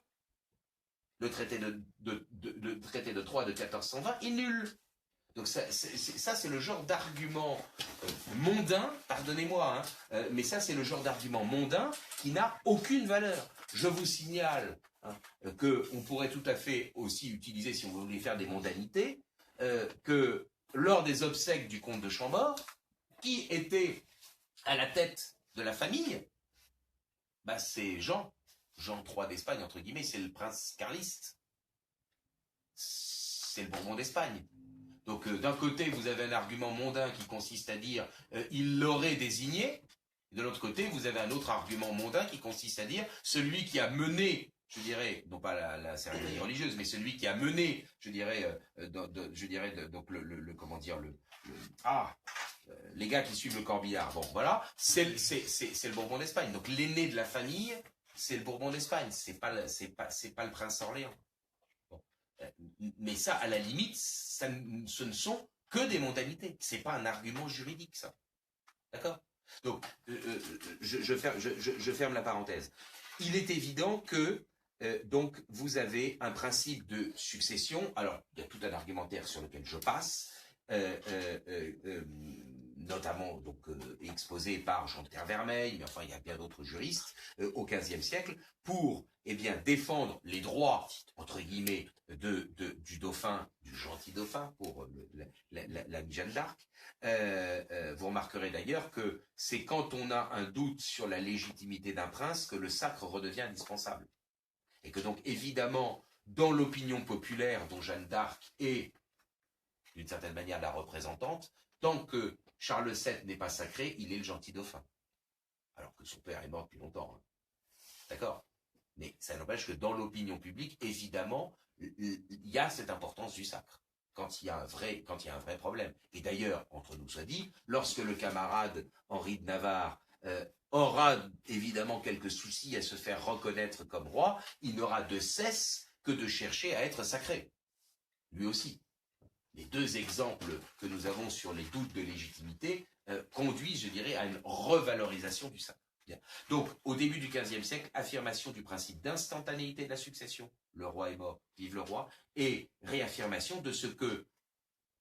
Le traité de Troyes de 1420 est nul. Donc ça, c'est le genre d'argument mondain, pardonnez-moi, hein, mais ça, c'est le genre d'argument mondain qui n'a aucune valeur. Je vous signale qu'on pourrait tout à fait aussi utiliser, si on voulait faire des mondanités, que lors des obsèques du comte de Chambord, qui était à la tête de la famille, bah c'est Jean III d'Espagne, entre guillemets, c'est le prince carliste. C'est le Bourbon d'Espagne. Donc d'un côté, vous avez un argument mondain qui consiste à dire il l'aurait désigné. De l'autre côté, vous avez un autre argument mondain qui consiste à dire celui qui a mené, je dirais, non pas la cérémonie religieuse, mais celui qui a mené, je dirais, donc les gars qui suivent le corbillard. Bon, voilà, c'est le Bourbon d'Espagne. Donc l'aîné de la famille, c'est le Bourbon d'Espagne. C'est pas le prince Orléans. Bon. Mais ça, à la limite, ce ne sont que des mondanités. C'est pas un argument juridique, ça. D'accord? Donc, je ferme la parenthèse. Il est évident que donc vous avez un principe de succession. Alors, il y a tout un argumentaire sur lequel je passe, notamment donc exposé par Jean de Terre-Vermeil, mais enfin il y a bien d'autres juristes au XVe siècle, pour défendre les droits, entre guillemets, du dauphin, du gentil dauphin, pour l'ami Jeanne d'Arc. Vous remarquerez d'ailleurs que c'est quand on a un doute sur la légitimité d'un prince que le sacre redevient indispensable. Et que donc, évidemment, dans l'opinion populaire dont Jeanne d'Arc est, d'une certaine manière, la représentante, tant que Charles VII n'est pas sacré, il est le gentil dauphin. Alors que son père est mort depuis longtemps. Hein. D'accord ? Mais ça n'empêche que dans l'opinion publique, évidemment, il y a cette importance du sacre. Quand il y a un vrai problème. Et d'ailleurs, entre nous soit dit, lorsque le camarade Henri de Navarre aura évidemment quelques soucis à se faire reconnaître comme roi, il n'aura de cesse que de chercher à être sacré. Lui aussi. Les deux exemples que nous avons sur les doutes de légitimité conduisent, je dirais, à une revalorisation du sacre. Bien. Donc, au début du XVe siècle, affirmation du principe d'instantanéité de la succession. Le roi est mort, vive le roi. Et réaffirmation de ce que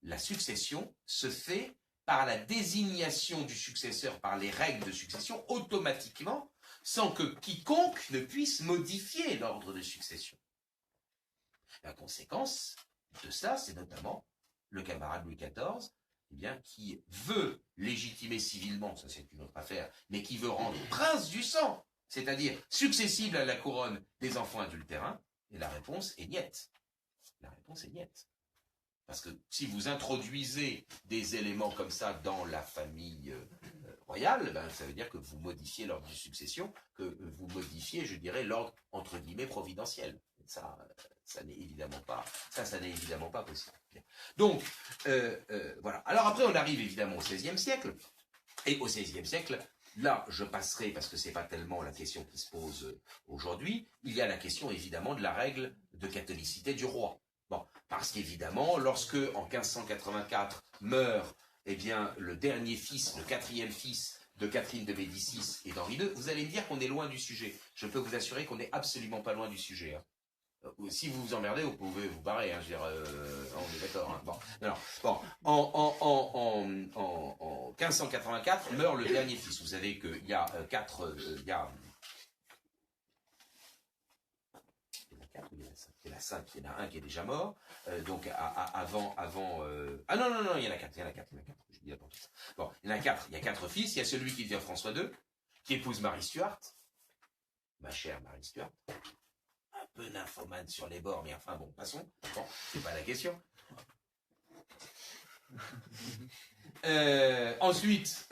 la succession se fait par la désignation du successeur par les règles de succession automatiquement, sans que quiconque ne puisse modifier l'ordre de succession. La conséquence de cela, c'est notamment le camarade Louis XIV, qui veut légitimer civilement, ça c'est une autre affaire, mais qui veut rendre prince du sang, c'est-à-dire successible à la couronne des enfants adultérins, et la réponse est niette. La réponse est niette. Parce que si vous introduisez des éléments comme ça dans la famille royale, ben, ça veut dire que vous modifiez l'ordre de succession, que vous modifiez, je dirais, l'ordre entre guillemets providentiel. Ça n'est évidemment pas possible. Donc, voilà. Alors après, on arrive évidemment au XVIe siècle. Et au XVIe siècle, là, je passerai, parce que ce n'est pas tellement la question qui se pose aujourd'hui, il y a la question évidemment de la règle de catholicité du roi. Bon, parce qu'évidemment, lorsque, en 1584, meurt le dernier fils, le quatrième fils de Catherine de Médicis et d'Henri II, vous allez me dire qu'on est loin du sujet. Je peux vous assurer qu'on n'est absolument pas loin du sujet. Hein. Si vous vous emmerdez, vous pouvez vous barrer. Hein, je veux dire, on est d'accord. Hein. Bon, alors, bon, en 1584 meurt le dernier fils. Vous savez qu'il y a il y a 5, il y en a un qui est déjà mort. Donc avant. Ah non, il y en a 4. Je dis n'importe quoi. Bon, il y en a 4. Il y a 4 fils. Il y a celui qui devient François II, qui épouse Marie Stuart, ma chère Marie Stuart. Un peu nymphomane sur les bords, mais enfin bon, passons. Bon, c'est pas la question. Ensuite,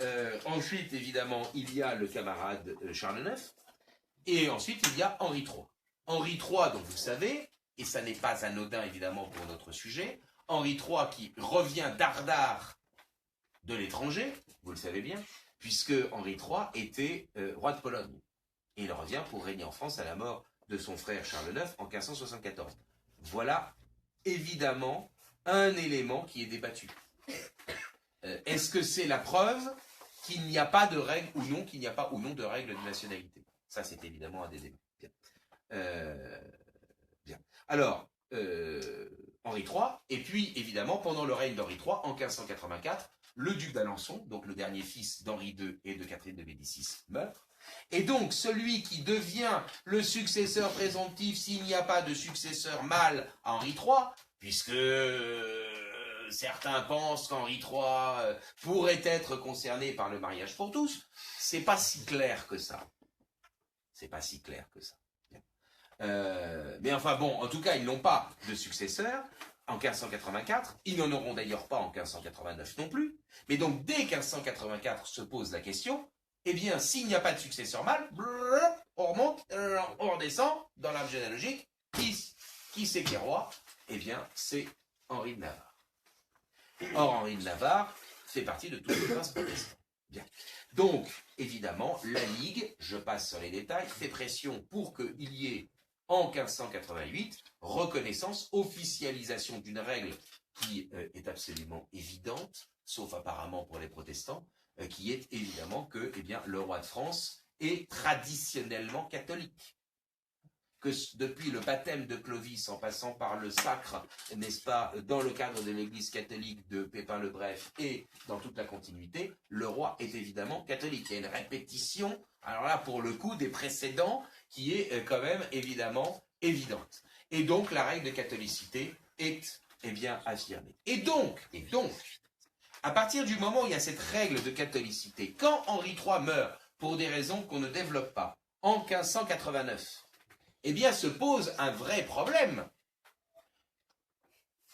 évidemment, il y a le camarade Charles IX, et ensuite il y a Henri III. Henri III, donc vous savez, et ça n'est pas anodin évidemment pour notre sujet, Henri III qui revient dardard de l'étranger, vous le savez bien, puisque Henri III était roi de Pologne. Et il revient pour régner en France à la mort de son frère Charles IX en 1574. Voilà évidemment un élément qui est débattu. Est-ce que c'est la preuve qu'il n'y a pas de règle ou non, qu'il n'y a pas ou non de règle de nationalité? Ça, c'est évidemment un des débats. Bien. Alors, Henri III, et puis évidemment, pendant le règne d'Henri III, en 1584, le duc d'Alençon, donc le dernier fils d'Henri II et de Catherine de Médicis, meurt. Et donc, celui qui devient le successeur présomptif, s'il n'y a pas de successeur mâle à Henri III, puisque certains pensent qu'Henri III pourrait être concerné par le mariage pour tous, c'est pas si clair que ça. C'est pas si clair que ça. Mais enfin bon, en tout cas, ils n'ont pas de successeur en 1584, ils n'en auront d'ailleurs pas en 1589 non plus, mais donc dès 1584 se pose la question, eh bien, s'il n'y a pas de successeur mâle, on remonte, on redescend dans l'arbre généalogique, qui c'est qui est roi? Eh bien, c'est Henri de Navarre. Or, Henri de Navarre fait partie de tous les princes protestants. Bien. Donc, évidemment, la Ligue, je passe sur les détails, fait pression pour qu'il y ait, en 1588, reconnaissance, officialisation d'une règle qui est absolument évidente, sauf apparemment pour les protestants, qui est évidemment que le roi de France est traditionnellement catholique. que depuis le baptême de Clovis, en passant par le sacre, n'est-ce pas, dans le cadre de l'Église catholique de Pépin le Bref et dans toute la continuité, le roi est évidemment catholique. Il y a une répétition, alors là, pour le coup, des précédents, qui est quand même évidemment évidente. Et donc, la règle de catholicité est, eh bien, affirmée. Et donc, à partir du moment où il y a cette règle de catholicité, quand Henri III meurt, pour des raisons qu'on ne développe pas, en 1589, eh bien, se pose un vrai problème.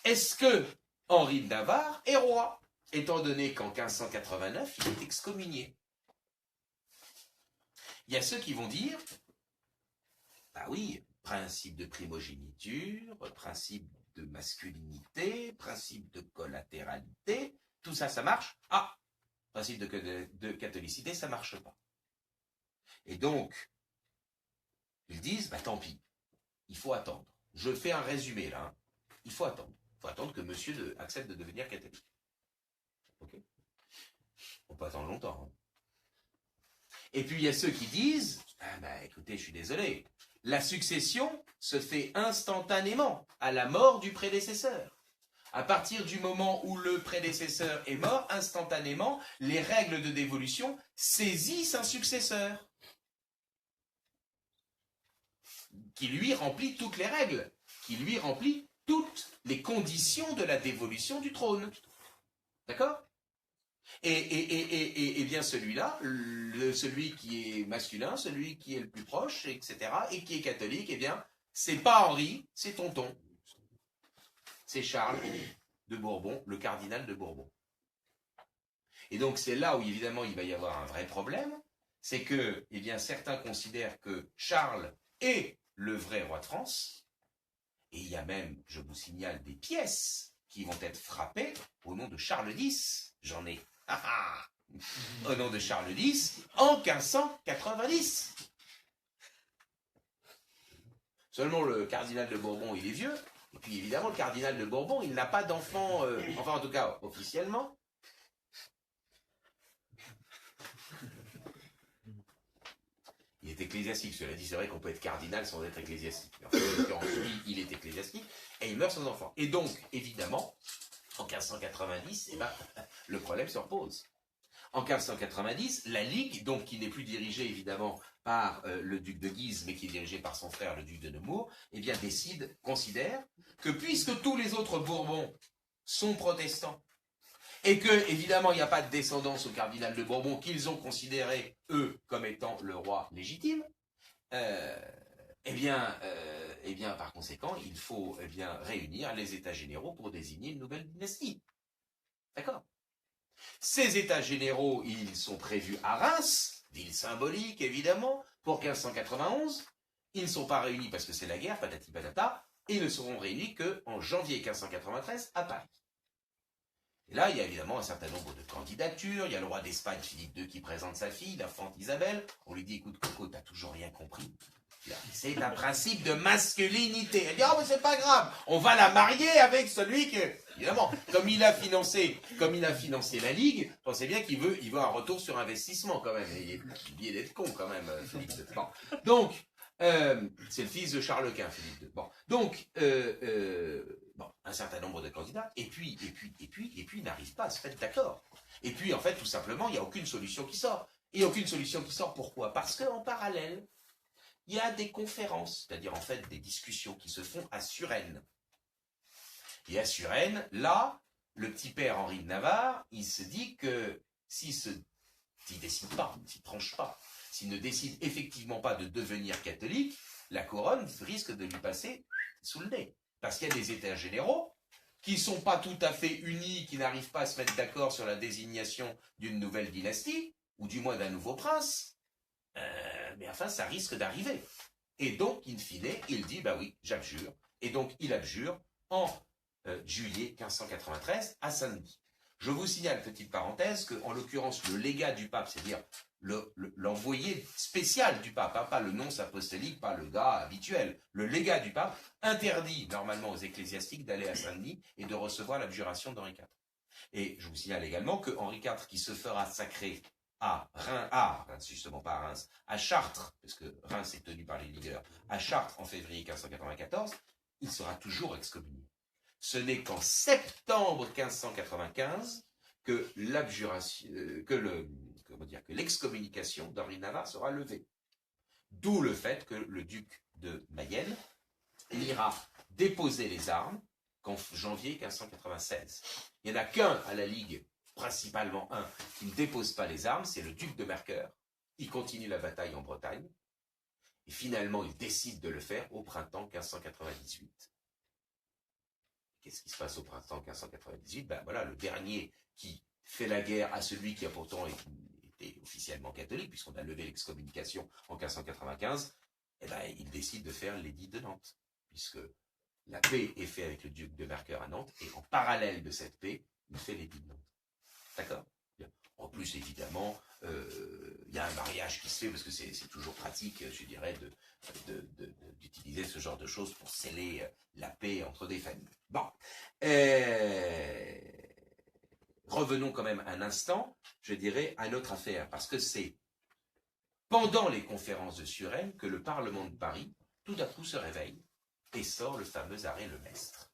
Est-ce que Henri de Navarre est roi, étant donné qu'en 1589, il est excommunié? Il y a ceux qui vont dire, bah oui, principe de primogéniture, principe de masculinité, principe de collatéralité, tout ça, ça marche. Ah, principe de catholicité, ça marche pas. Et donc, ils disent, bah tant pis, il faut attendre. Je fais un résumé là, hein. Il faut attendre. Il faut attendre que monsieur accepte de devenir catholique. Ok? On peut attendre longtemps. Hein. Et puis il y a ceux qui disent, ah bah écoutez, je suis désolé, la succession se fait instantanément à la mort du prédécesseur. À partir du moment où le prédécesseur est mort, instantanément, les règles de dévolution saisissent un successeur qui lui remplit toutes les règles, qui lui remplit toutes les conditions de la dévolution du trône. D'accord ? Et bien celui-là, celui qui est masculin, celui qui est le plus proche, etc., et qui est catholique, eh bien, c'est pas Henri, c'est tonton. C'est Charles de Bourbon, le cardinal de Bourbon. Et donc c'est là où évidemment il va y avoir un vrai problème, c'est que, eh bien, certains considèrent que Charles est le vrai roi de France, et il y a même, je vous signale, des pièces qui vont être frappées au nom de Charles X. J'en ai. Au nom de Charles X, en 1590. Seulement le cardinal de Bourbon, il est vieux, et puis évidemment le cardinal de Bourbon, il n'a pas d'enfant, enfin en tout cas officiellement. Il est ecclésiastique, cela dit, c'est vrai qu'on peut être cardinal sans être ecclésiastique. En l'occurrence, lui, il est ecclésiastique, et il meurt sans enfant. Et donc, évidemment, en 1590, eh ben, le problème se repose. En 1590, la Ligue, donc qui n'est plus dirigée évidemment par le duc de Guise, mais qui est dirigée par son frère, le duc de Nemours, eh bien considère que puisque tous les autres Bourbons sont protestants, et que, évidemment, il n'y a pas de descendance au cardinal de Bourbon qu'ils ont considéré, eux, comme étant le roi légitime, eh bien, par conséquent, il faut réunir les États généraux pour désigner une nouvelle dynastie. D'accord ? Ces États généraux, ils sont prévus à Reims, ville symbolique, évidemment, pour 1591. Ils ne sont pas réunis parce que c'est la guerre, patati patata, et ils ne seront réunis qu'en janvier 1593 à Paris. Et là, il y a évidemment un certain nombre de candidatures. Il y a le roi d'Espagne, Philippe II, qui présente sa fille, la Fante Isabelle. On lui dit, écoute, Coco, t'as toujours rien compris. C'est un principe de masculinité. Elle dit, oh, mais c'est pas grave, on va la marier avec celui que... Évidemment, comme il a financé la Ligue, pensez bien qu'il veut un retour sur investissement, quand même. Il est oublié d'être con, quand même, Philippe II. Bon. Donc, c'est le fils de Charles Quint, Philippe II. Bon. Donc, un certain nombre de candidats, et puis, ils n'arrivent pas à se mettre d'accord. Et puis, en fait, tout simplement, il n'y a aucune solution qui sort. Et aucune solution qui sort, pourquoi? Parce qu'en parallèle, il y a des conférences, c'est-à-dire en fait des discussions qui se font à Suresnes. Et à Suresnes, là, le petit père Henri de Navarre, il se dit que s'il décide pas, s'il tranche pas, s'il ne décide effectivement pas de devenir catholique, la couronne risque de lui passer sous le nez. Parce qu'il y a des États généraux qui ne sont pas tout à fait unis, qui n'arrivent pas à se mettre d'accord sur la désignation d'une nouvelle dynastie, ou du moins d'un nouveau prince. Mais enfin, ça risque d'arriver. Et donc, in fine, il dit, bah oui, j'abjure. Et donc, il abjure en juillet 1593 à Saint-Denis. Je vous signale, petite parenthèse, qu'en l'occurrence, le légat du pape, c'est-à-dire l'envoyé spécial du pape, hein, pas le nonce apostolique, pas le gars habituel, le légat du pape, interdit normalement aux ecclésiastiques d'aller à Saint-Denis et de recevoir l'abjuration d'Henri IV. Et je vous signale également que Henri IV, qui se fera sacrer Reims, justement pas à Reims, à Chartres, parce que Reims est tenu par les leaders, à Chartres en février 1594, il sera toujours excommunié. Ce n'est qu'en septembre 1595 que l'abjuration, que l'excommunication d'Henri de Navarre sera levée. D'où le fait que le duc de Mayenne ira déposer les armes qu'en janvier 1596. Il n'y en a qu'un à la Ligue, principalement un, qui ne dépose pas les armes, c'est le duc de Mercœur. Il continue la bataille en Bretagne, et finalement il décide de le faire au printemps 1598. Qu'est-ce qui se passe au printemps 1598? Ben voilà, le dernier qui fait la guerre à celui qui a pourtant été officiellement catholique, puisqu'on a levé l'excommunication en 1595, eh ben, il décide de faire l'édit de Nantes, puisque la paix est faite avec le duc de Mercœur à Nantes, et en parallèle de cette paix, il fait l'édit de Nantes. D'accord? En plus, évidemment, il y a un mariage qui se fait, parce que c'est toujours pratique, je dirais, d'utiliser ce genre de choses pour sceller la paix entre des familles. Bon. Revenons quand même un instant, je dirais, à notre affaire, parce que c'est pendant les conférences de Suresnes que le Parlement de Paris, tout à coup, se réveille et sort le fameux arrêt Lemestre.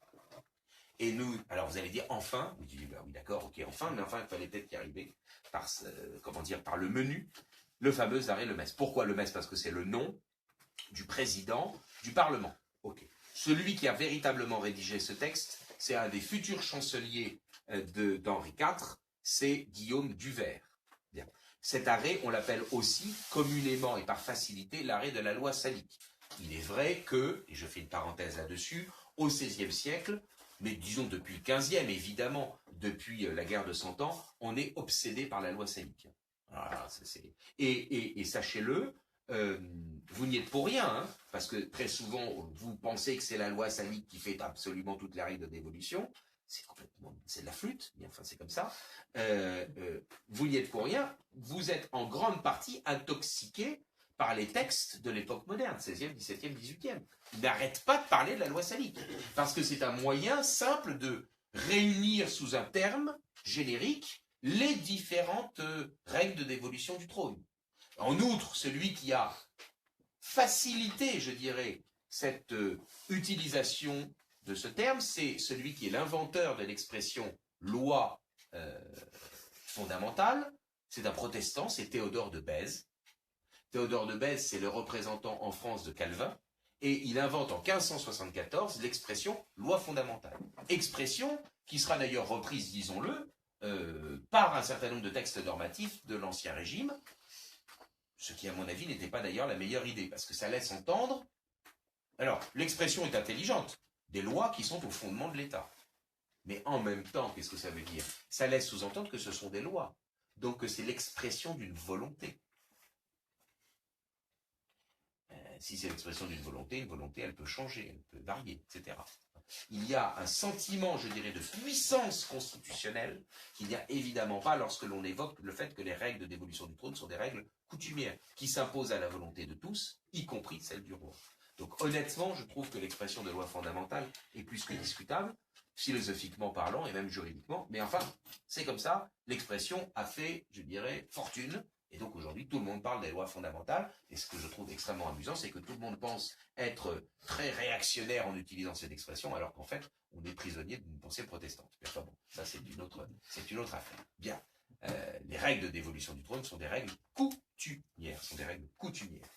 Et nous, alors vous allez dire enfin, vous dites, bah oui d'accord, ok, enfin, mais enfin il fallait peut-être y arriver par, par le menu, le fameux arrêt Lemestre. Pourquoi Lemestre? Parce que c'est le nom du président du Parlement. Ok. Celui qui a véritablement rédigé ce texte, c'est un des futurs chanceliers d'Henri IV, c'est Guillaume Duvert. Bien. Cet arrêt, on l'appelle aussi communément et par facilité l'arrêt de la loi salique. Il est vrai que, et je fais une parenthèse là-dessus, au XVIe siècle, mais disons depuis le XVe, évidemment, depuis la guerre de 100 ans, on est obsédé par la loi salique. Voilà, et sachez-le, vous n'y êtes pour rien, hein, parce que très souvent, vous pensez que c'est la loi salique qui fait absolument toutes les règles de dévolution. C'est de la flûte, mais enfin c'est comme ça. Vous n'y êtes pour rien, vous êtes en grande partie intoxiqué par les textes de l'époque moderne, 16e, 17e, 18e. Ils n'arrêtent pas de parler de la loi salique, parce que c'est un moyen simple de réunir sous un terme générique les différentes règles de dévolution du trône. En outre, celui qui a facilité, je dirais, cette utilisation de ce terme, c'est celui qui est l'inventeur de l'expression loi fondamentale. C'est un protestant, c'est Théodore de Bèze. Théodore de Bèze, c'est le représentant en France de Calvin, et il invente en 1574 l'expression loi fondamentale. Expression qui sera d'ailleurs reprise, disons-le, par un certain nombre de textes normatifs de l'Ancien Régime, ce qui, à mon avis, n'était pas d'ailleurs la meilleure idée, parce que ça laisse entendre... Alors, l'expression est intelligente, des lois qui sont au fondement de l'État. Mais en même temps, qu'est-ce que ça veut dire? Ça laisse sous-entendre que ce sont des lois, donc que c'est l'expression d'une volonté. Si c'est l'expression d'une volonté, une volonté, elle peut changer, elle peut varier, etc. Il y a un sentiment, je dirais, de puissance constitutionnelle qu'il n'y a évidemment pas lorsque l'on évoque le fait que les règles de dévolution du trône sont des règles coutumières, qui s'imposent à la volonté de tous, y compris celle du roi. Donc honnêtement, je trouve que l'expression de loi fondamentale est plus que discutable, philosophiquement parlant et même juridiquement, mais enfin, c'est comme ça, l'expression a fait, je dirais, fortune. Et donc aujourd'hui, tout le monde parle des lois fondamentales, et ce que je trouve extrêmement amusant, c'est que tout le monde pense être très réactionnaire en utilisant cette expression, alors qu'en fait, on est prisonnier d'une pensée protestante. Mais enfin bon, ça c'est une autre affaire. Bien. Les règles de dévolution du trône sont des règles coutumières,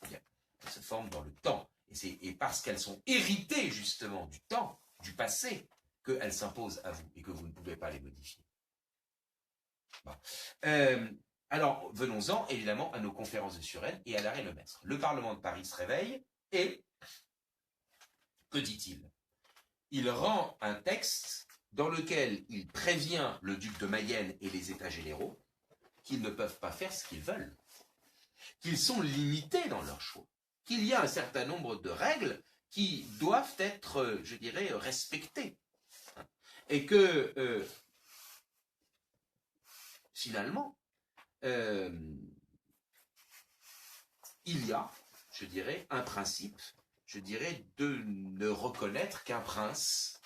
Bien. Elles se forment dans le temps. Et parce qu'elles sont héritées justement du temps, du passé, qu'elles s'imposent à vous et que vous ne pouvez pas les modifier. Bon. Alors, venons-en évidemment à nos conférences de Suresnes et à l'arrêt Lemestre. Le Parlement de Paris se réveille et que dit-il? Il rend un texte dans lequel il prévient le duc de Mayenne et les États généraux qu'ils ne peuvent pas faire ce qu'ils veulent, qu'ils sont limités dans leur choix, qu'il y a un certain nombre de règles qui doivent être, je dirais, respectées. Et que, finalement, il y a, je dirais, un principe, je dirais, de ne reconnaître qu'un prince,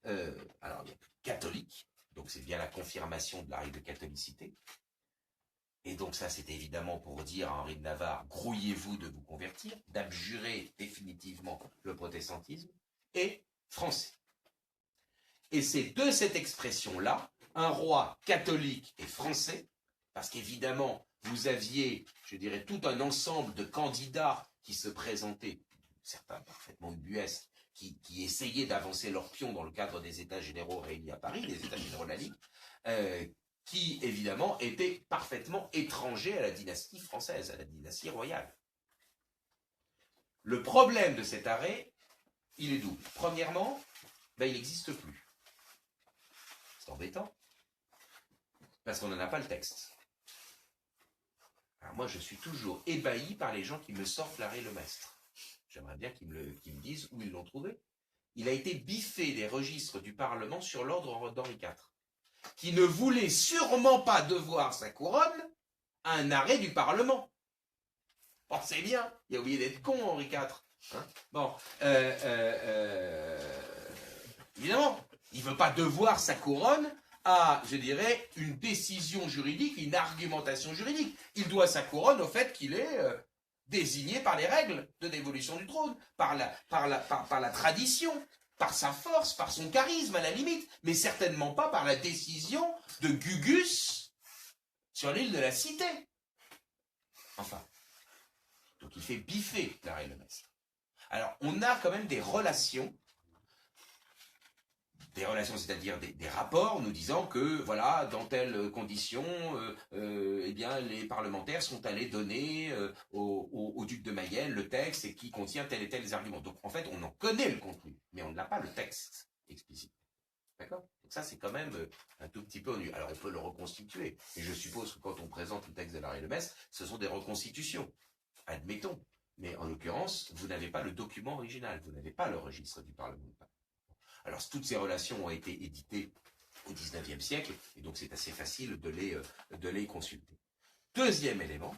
alors il y a catholique, donc c'est bien la confirmation de la règle de catholicité, Et donc ça, c'est évidemment pour dire à Henri de Navarre, grouillez-vous de vous convertir, d'abjurer définitivement le protestantisme, et français. Et c'est de cette expression-là, un roi catholique et français, parce qu'évidemment, vous aviez, je dirais, tout un ensemble de candidats qui se présentaient, certains parfaitement ubuesques, qui essayaient d'avancer leur pion dans le cadre des États généraux réunis à Paris, des États généraux de la Ligue, qui, évidemment, étaient parfaitement étrangers à la dynastie française, à la dynastie royale. Le problème de cet arrêt, il est double. Premièrement, il n'existe plus. C'est embêtant, parce qu'on n'en a pas le texte. Alors moi, je suis toujours ébahi par les gens qui me sortent l'arrêt Lemestre. J'aimerais bien qu'ils me disent où ils l'ont trouvé. Il a été biffé des registres du Parlement sur l'ordre d'Henri IV, qui ne voulait sûrement pas devoir sa couronne à un arrêt du Parlement. Pensez bien, il a oublié d'être con, Henri IV. Hein, bon, évidemment, il ne veut pas devoir sa couronne à, je dirais, une décision juridique, une argumentation juridique. Il doit sa couronne au fait qu'il est désigné par les règles de dévolution du trône, par la tradition, par sa force, par son charisme à la limite, mais certainement pas par la décision de Gugus sur l'île de la Cité. Enfin, donc il fait biffer l'arrêt Lemestre. Alors, on a quand même des relations, c'est-à-dire des rapports nous disant que, voilà, dans telles conditions, eh bien, les parlementaires sont allés donner au duc de Mayenne le texte et qui contient tel et tel arguments. Donc, en fait, on en connaît le contenu, mais on n'a pas le texte explicite. D'accord? Donc ça, c'est quand même un tout petit peu ennuyeux. Alors, on peut le reconstituer. Et je suppose que quand on présente le texte de l'arrêt Lemestre, ce sont des reconstitutions. Admettons. Mais en l'occurrence, vous n'avez pas le document original. Vous n'avez pas le registre du Parlement. Alors, toutes ces relations ont été éditées au XIXe siècle, et donc c'est assez facile de les consulter. Deuxième élément,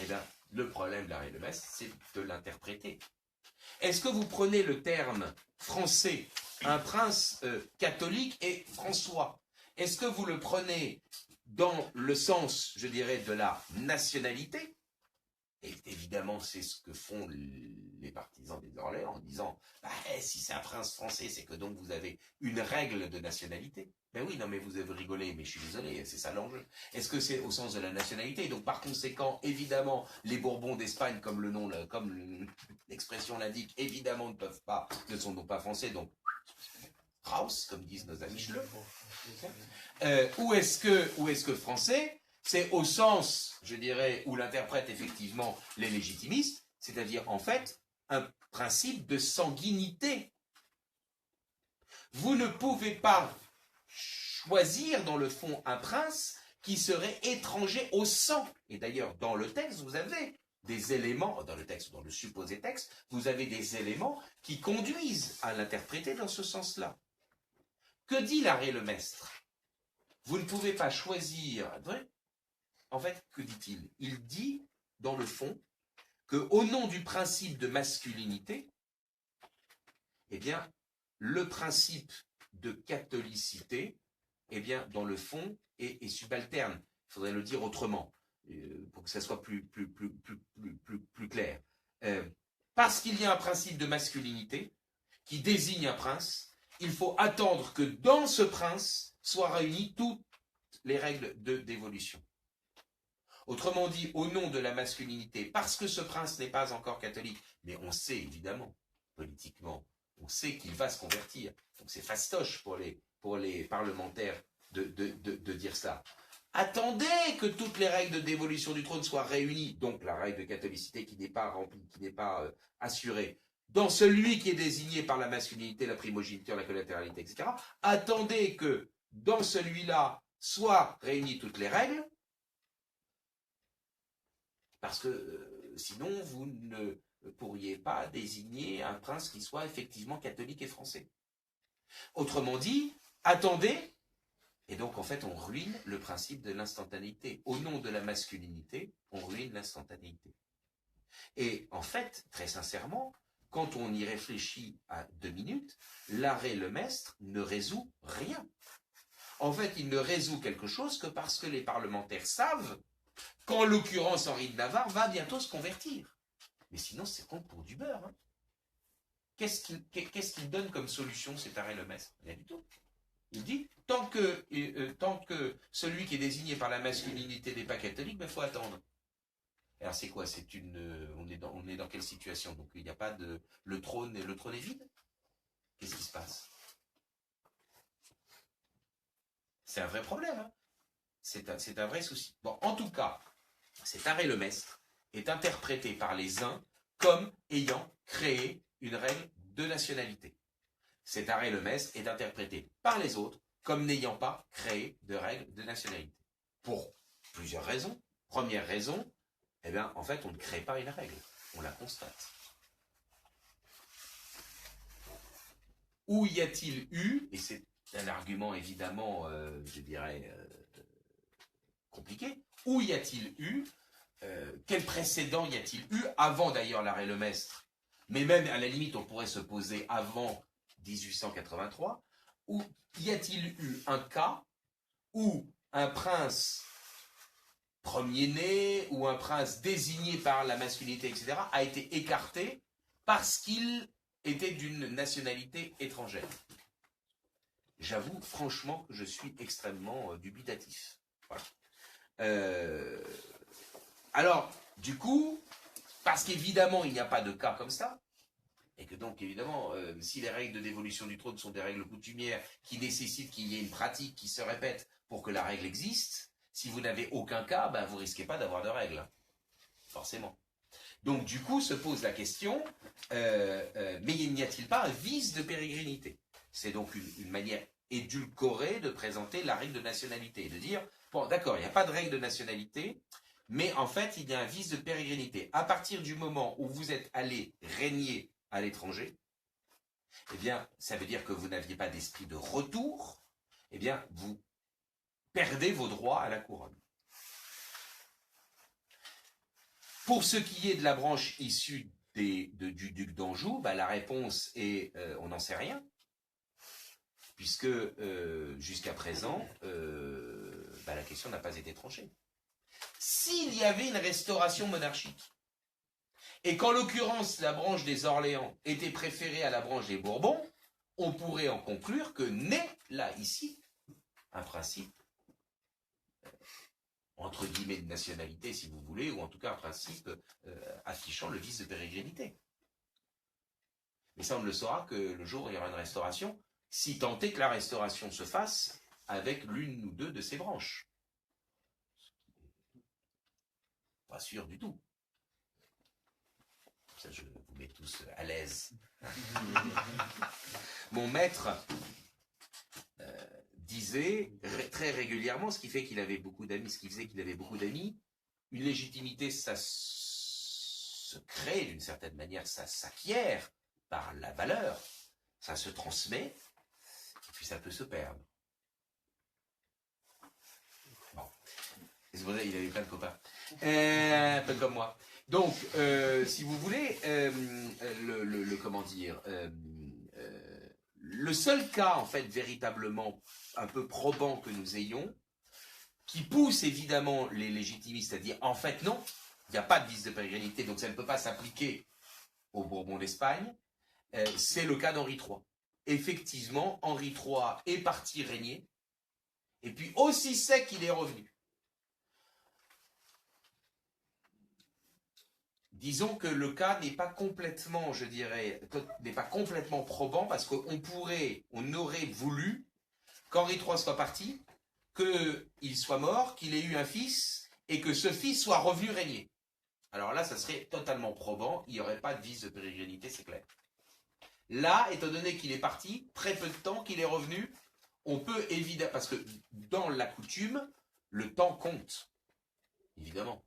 eh bien, le problème de l'arrêt Lemestre, c'est de l'interpréter. Est-ce que vous prenez le terme français, un prince catholique et François, est-ce que vous le prenez dans le sens, je dirais, de la nationalité? Et évidemment, c'est ce que font les partisans des Orléans en disant si c'est un prince français, c'est que donc vous avez une règle de nationalité. Ben oui, non, mais vous avez rigolé, mais je suis désolé, c'est ça l'enjeu. Est-ce que c'est au sens de la nationalité? Donc, par conséquent, évidemment, les Bourbons d'Espagne, comme l'expression l'indique, évidemment ne sont donc pas français, donc raus, comme disent nos amis Schleu. Ou est-ce que français? C'est au sens, je dirais, où l'interprète effectivement les légitimistes, c'est-à-dire en fait un principe de sanguinité. Vous ne pouvez pas choisir dans le fond un prince qui serait étranger au sang. Et d'ailleurs, dans le texte, vous avez des éléments, dans le supposé texte, vous avez des éléments qui conduisent à l'interpréter dans ce sens-là. Que dit l'arrêt Lemestre? Vous ne pouvez pas choisir... En fait, que dit-il? Il dit, dans le fond, qu'au nom du principe de masculinité, eh bien, le principe de catholicité, eh bien, dans le fond, est subalterne. Il faudrait le dire autrement, pour que ça soit plus clair. Parce qu'il y a un principe de masculinité qui désigne un prince, il faut attendre que dans ce prince soient réunies toutes les règles de dévolution. Autrement dit, au nom de la masculinité, parce que ce prince n'est pas encore catholique, mais on sait évidemment, politiquement, on sait qu'il va se convertir. Donc c'est fastoche pour les parlementaires de dire ça. Attendez que toutes les règles de dévolution du trône soient réunies, donc la règle de catholicité qui n'est pas remplie, qui n'est pas assurée, dans celui qui est désigné par la masculinité, la primogéniture, la collatéralité, etc. Attendez que dans celui-là soient réunies toutes les règles, parce que sinon, vous ne pourriez pas désigner un prince qui soit effectivement catholique et français. Autrement dit, attendez, et donc en fait, on ruine le principe de l'instantanéité. Au nom de la masculinité, on ruine l'instantanéité. Et en fait, très sincèrement, quand on y réfléchit à 2 minutes, l'arrêt Lemestre ne résout rien. En fait, il ne résout quelque chose que parce que les parlementaires savent qu'en l'occurrence Henri de Navarre va bientôt se convertir. Mais sinon, c'est compte pour du beurre. Hein. Qu'est-ce qu'il donne comme solution, cet arrêt Lemestre? Rien du tout. Il dit, tant que celui qui est désigné par la masculinité n'est pas catholique, il faut attendre. Alors c'est quoi? On est dans quelle situation? Donc il n'y a pas de... Le trône est vide? Qu'est-ce qui se passe? C'est un vrai problème. Hein. C'est un vrai souci. Bon, en tout cas, cet arrêt Lemestre est interprété par les uns comme ayant créé une règle de nationalité. Cet arrêt Lemestre est interprété par les autres comme n'ayant pas créé de règle de nationalité. Pour plusieurs raisons. Première raison, eh bien, en fait, on ne crée pas une règle, on la constate. Où y a-t-il eu, et c'est un argument évidemment, je dirais, compliqué, où y a-t-il eu, quel précédent y a-t-il eu, avant d'ailleurs l'arrêt Lemestre, mais même à la limite on pourrait se poser avant 1883, où y a-t-il eu un cas où un prince premier-né ou un prince désigné par la masculinité, etc., a été écarté parce qu'il était d'une nationalité étrangère. J'avoue franchement que je suis extrêmement dubitatif. Voilà. Alors, du coup, parce qu'évidemment il n'y a pas de cas comme ça, et que donc évidemment, si les règles de dévolution du trône sont des règles coutumières qui nécessitent qu'il y ait une pratique qui se répète pour que la règle existe, si vous n'avez aucun cas, ben, vous ne risquez pas d'avoir de règles. Forcément. Donc, du coup, se pose la question, mais n'y a-t-il pas un vice de pérégrinité? C'est donc une manière édulcorée de présenter la règle de nationalité, de dire, bon, d'accord, il n'y a pas de règle de nationalité, mais en fait, il y a un vice de pérégrinité. À partir du moment où vous êtes allé régner à l'étranger, eh bien, ça veut dire que vous n'aviez pas d'esprit de retour, eh bien, vous perdez vos droits à la couronne. Pour ce qui est de la branche issue du duc d'Anjou, bah, la réponse est on n'en sait rien, puisque jusqu'à présent, bah, la question n'a pas été tranchée. S'il y avait une restauration monarchique, et qu'en l'occurrence la branche des Orléans était préférée à la branche des Bourbons, on pourrait en conclure que naît là, ici, un principe entre guillemets de nationalité si vous voulez, ou en tout cas un principe affichant le vice de pérégrinité. Mais ça on ne le saura que le jour où il y aura une restauration, si tant est que la restauration se fasse avec l'une ou deux de ces branches. Pas sûr du tout. Ça je vous mets tous à l'aise. Mon maître disait très régulièrement, ce qui fait qu'il avait beaucoup d'amis, ce qui faisait qu'il avait beaucoup d'amis, une légitimité, ça se crée d'une certaine manière, ça s'acquiert par la valeur, ça se transmet, et puis ça peut se perdre. Bon. C'est pour ça qu'il avait plein de copains. Un peu comme moi. Donc, si vous voulez, comment dire, le seul cas, en fait, véritablement un peu probant que nous ayons, qui pousse évidemment les légitimistes à dire, en fait, non, il n'y a pas de vice de pérégrinité, donc ça ne peut pas s'appliquer aux Bourbons d'Espagne, c'est le cas d'Henri III. Effectivement, Henri III est parti régner, et puis aussi sec qu'il est revenu. Disons que le cas n'est pas complètement, je dirais, n'est pas complètement probant, parce qu'on aurait voulu qu'Henri III soit parti, qu'il soit mort, qu'il ait eu un fils, et que ce fils soit revenu régner. Alors là, ça serait totalement probant, il n'y aurait pas de vice de pérégrinité, c'est clair. Là, étant donné qu'il est parti, très peu de temps qu'il est revenu, on peut évidemment, parce que dans la coutume, le temps compte, évidemment.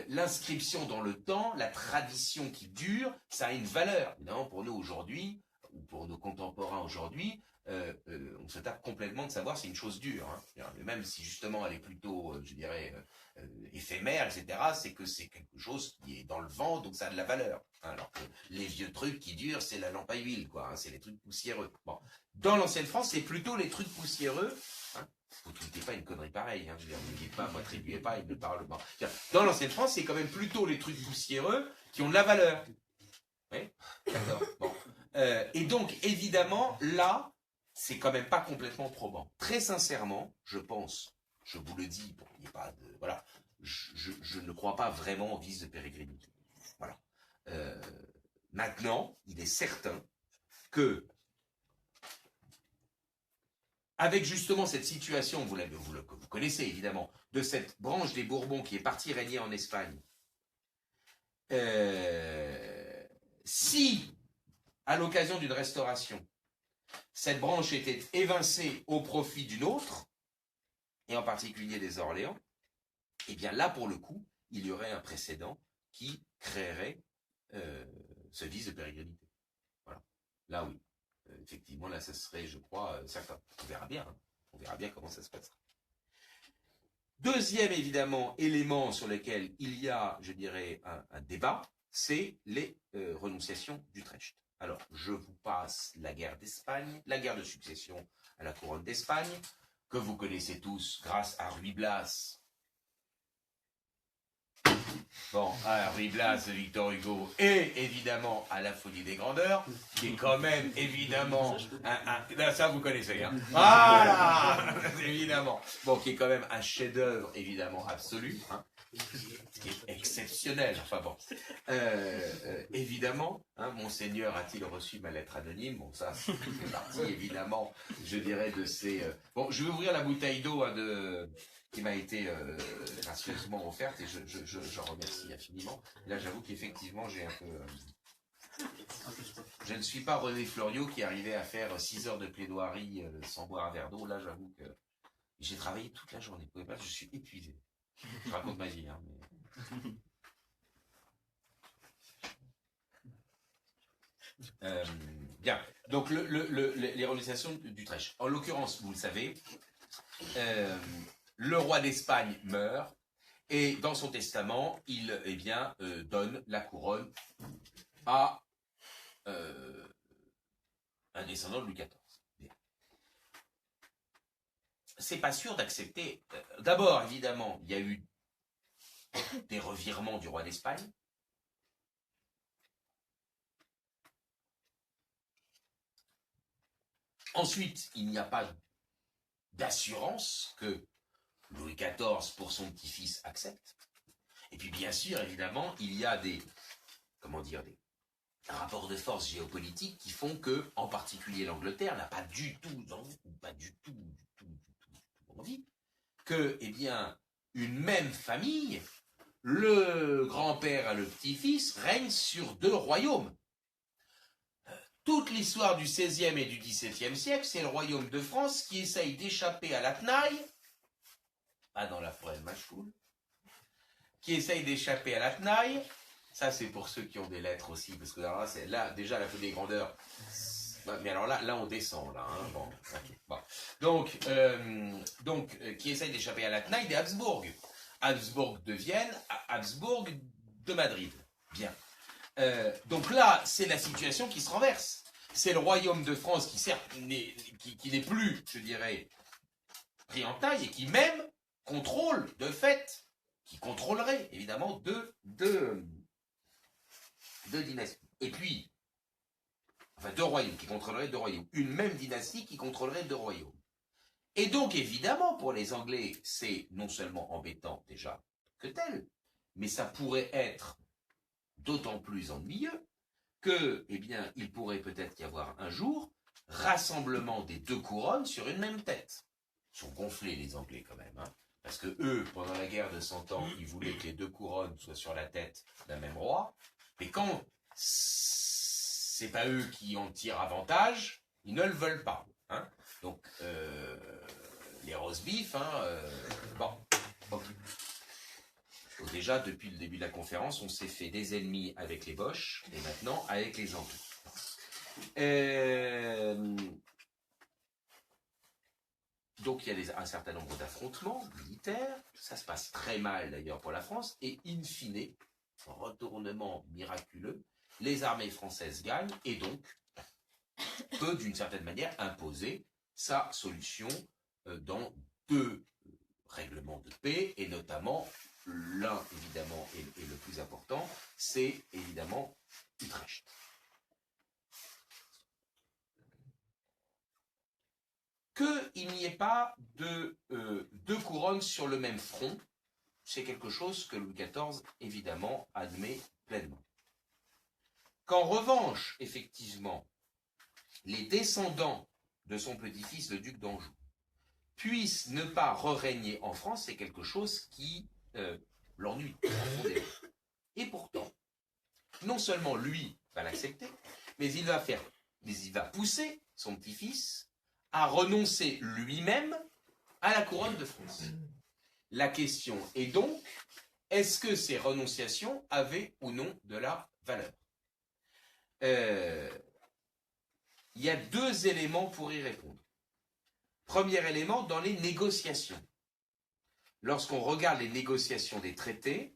L'inscription dans le temps, la tradition qui dure, ça a une valeur. Évidemment, pour nous aujourd'hui, ou pour nos contemporains aujourd'hui, on se tape complètement de savoir c'est une chose dure. Hein. Même si justement elle est plutôt, je dirais, éphémère, etc., c'est que c'est quelque chose qui est dans le vent, donc ça a de la valeur. Hein. Alors que les vieux trucs qui durent, c'est la lampe à huile, quoi. Hein, c'est les trucs poussiéreux. Bon. Dans l'ancienne France, c'est plutôt les trucs poussiéreux. Hein. Vous ne tweetez pas une connerie pareille. Hein. Je veux dire, ne dites pas, m'attribuez pas, il ne parle pas. Dans l'ancienne France, c'est quand même plutôt les trucs poussiéreux qui ont de la valeur. Oui, d'accord. Bon. Et donc, évidemment, là, c'est quand même pas complètement probant. Très sincèrement, je pense, je vous le dis, bon, il n'y a pas de, voilà, je ne crois pas vraiment au vice de pérégrinité. Voilà. Maintenant, il est certain que, avec justement cette situation, vous connaissez évidemment, de cette branche des Bourbons qui est partie régner en Espagne, si, à l'occasion d'une restauration, cette branche était évincée au profit d'une autre, et en particulier des Orléans, et bien là, pour le coup, il y aurait un précédent qui créerait ce vice de pérégrinité. Voilà. Là, oui. Effectivement, là, ça serait, je crois, certain. On verra bien. Hein. On verra bien comment ça se passera. Deuxième, évidemment, élément sur lequel il y a, je dirais, un débat, c'est les renonciations d'Utrecht. Alors, je vous passe la guerre d'Espagne, la guerre de succession à la couronne d'Espagne, que vous connaissez tous grâce à Ruy Blas. Bon, à Ruy Blas, Victor Hugo, et évidemment à La Folie des Grandeurs, qui est quand même évidemment ça vous connaissez, hein. Voilà, évidemment. Bon, qui est quand même un chef-d'œuvre évidemment absolu, hein, qui est exceptionnel. Enfin bon, évidemment, hein, Monseigneur a-t-il reçu ma lettre anonyme? Bon, ça, c'est partie évidemment, je dirais de ces. Bon, je vais ouvrir la bouteille d'eau qui m'a été gracieusement offerte et je remercie infiniment. Là, j'avoue qu'effectivement, j'ai un peu... je ne suis pas René Fleuriot qui arrivait à faire 6 heures de plaidoirie sans boire un verre d'eau. Là, j'avoue que j'ai travaillé toute la journée. Vous pouvez pas, je suis épuisé. Je raconte ma vie. Hein, mais... bien. Donc, les renonciations d'Utrecht. En l'occurrence, vous le savez, le roi d'Espagne meurt et dans son testament, il donne la couronne à un descendant de Louis XIV. C'est pas sûr d'accepter. D'abord, évidemment, il y a eu des revirements du roi d'Espagne. Ensuite, il n'y a pas d'assurance que Louis XIV, pour son petit-fils, accepte. Et puis, bien sûr, évidemment, il y a des rapports de force géopolitiques qui font que, en particulier l'Angleterre, n'a pas du tout envie que, une même famille, le grand-père et le petit-fils, règnent sur 2 royaumes. Toute l'histoire du XVIe et du XVIIe siècle, c'est le royaume de France qui essaye d'échapper à la tenaille, pas dans la forêt de Machecoul, qui essaye d'échapper à la tenaille. Ça, c'est pour ceux qui ont des lettres aussi, parce que là déjà, la Folie des Grandeurs. Mais alors là, on descend, là. Hein, bon, okay, bon. Donc, qui essaye d'échapper à la tenaille des Habsbourg. Habsbourg de Vienne, Habsbourg de Madrid. Bien. Donc là, c'est la situation qui se renverse. C'est le royaume de France qui, certes, qui n'est plus, je dirais, pris en taille et qui même contrôle, de fait, qui contrôlerait, évidemment, deux dynasties. Et puis, enfin, 2 royaumes qui contrôleraient 2 royaumes. Une même dynastie qui contrôlerait 2 royaumes. Et donc, évidemment, pour les Anglais, c'est non seulement embêtant déjà que tel, mais ça pourrait être d'autant plus ennuyeux que, il pourrait peut-être y avoir un jour rassemblement des 2 couronnes sur une même tête. Ils sont gonflés, les Anglais, quand même, hein, parce que eux, pendant la guerre de 100 ans, ils voulaient que les 2 couronnes soient sur la tête d'un même roi, mais quand c'est pas eux qui en tirent avantage, ils ne le veulent pas. Hein. Donc, les roast beef, bon, ok. Donc déjà, depuis le début de la conférence, on s'est fait des ennemis avec les Boches, et maintenant avec les Anglais. Donc il y a un certain nombre d'affrontements militaires, ça se passe très mal d'ailleurs pour la France, et in fine, retournement miraculeux, les armées françaises gagnent, et donc peut d'une certaine manière imposer sa solution dans deux règlements de paix, et notamment l'un évidemment et le plus important, c'est évidemment Utrecht. Qu'il n'y ait pas de deux couronnes sur le même front, c'est quelque chose que Louis XIV, évidemment, admet pleinement. Qu'en revanche, effectivement, les descendants de son petit-fils, le duc d'Anjou, puissent ne pas régner en France, c'est quelque chose qui l'ennuie profondément. Et pourtant, non seulement lui va l'accepter, mais il va pousser son petit-fils à renoncer lui-même à la couronne de France. La question est donc, est-ce que ces renonciations avaient ou non de la valeur? Il y a deux éléments pour y répondre. Premier élément, dans les négociations. Lorsqu'on regarde les négociations des traités,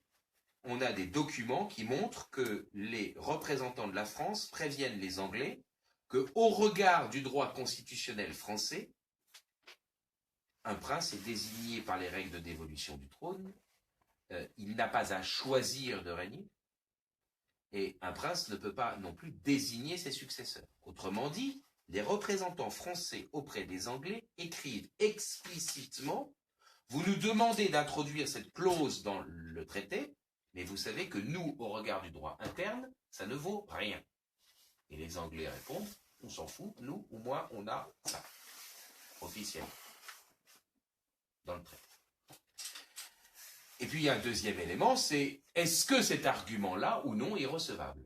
on a des documents qui montrent que les représentants de la France préviennent les Anglais qu'au regard du droit constitutionnel français, un prince est désigné par les règles de dévolution du trône, il n'a pas à choisir de régner, et un prince ne peut pas non plus désigner ses successeurs. Autrement dit, les représentants français auprès des Anglais écrivent explicitement « Vous nous demandez d'introduire cette clause dans le traité, mais vous savez que nous, au regard du droit interne, ça ne vaut rien. » Et les Anglais répondent « On s'en fout, nous, au moins, on a ça, officiellement, dans le traité. » Et puis il y a un deuxième élément, c'est est-ce que cet argument-là ou non est recevable?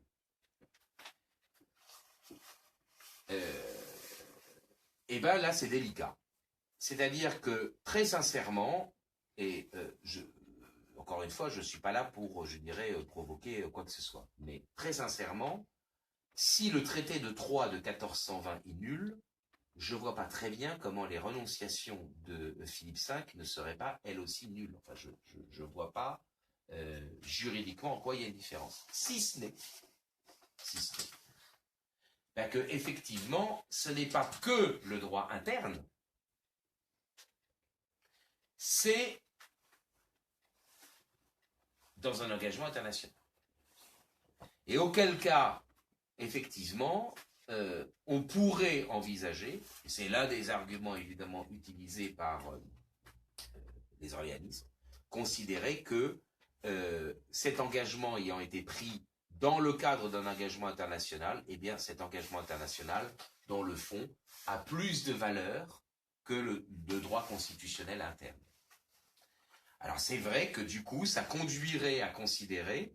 Et bien là c'est délicat. C'est-à-dire que très sincèrement, et encore une fois je ne suis pas là pour, je dirais, provoquer quoi que ce soit, mais très sincèrement, si le traité de Troyes de 1420 est nul, je ne vois pas très bien comment les renonciations de Philippe V ne seraient pas, elles aussi, nulles. Enfin, je ne vois pas juridiquement en quoi il y a une différence. Si ce n'est ben que, effectivement, ce n'est pas que le droit interne, c'est dans un engagement international. Et auquel cas, effectivement, on pourrait envisager, et c'est l'un des arguments évidemment utilisés par les orléanistes, considérer que cet engagement ayant été pris dans le cadre d'un engagement international, eh bien cet engagement international, dans le fond, a plus de valeur que le droit constitutionnel interne. Alors c'est vrai que du coup, ça conduirait à considérer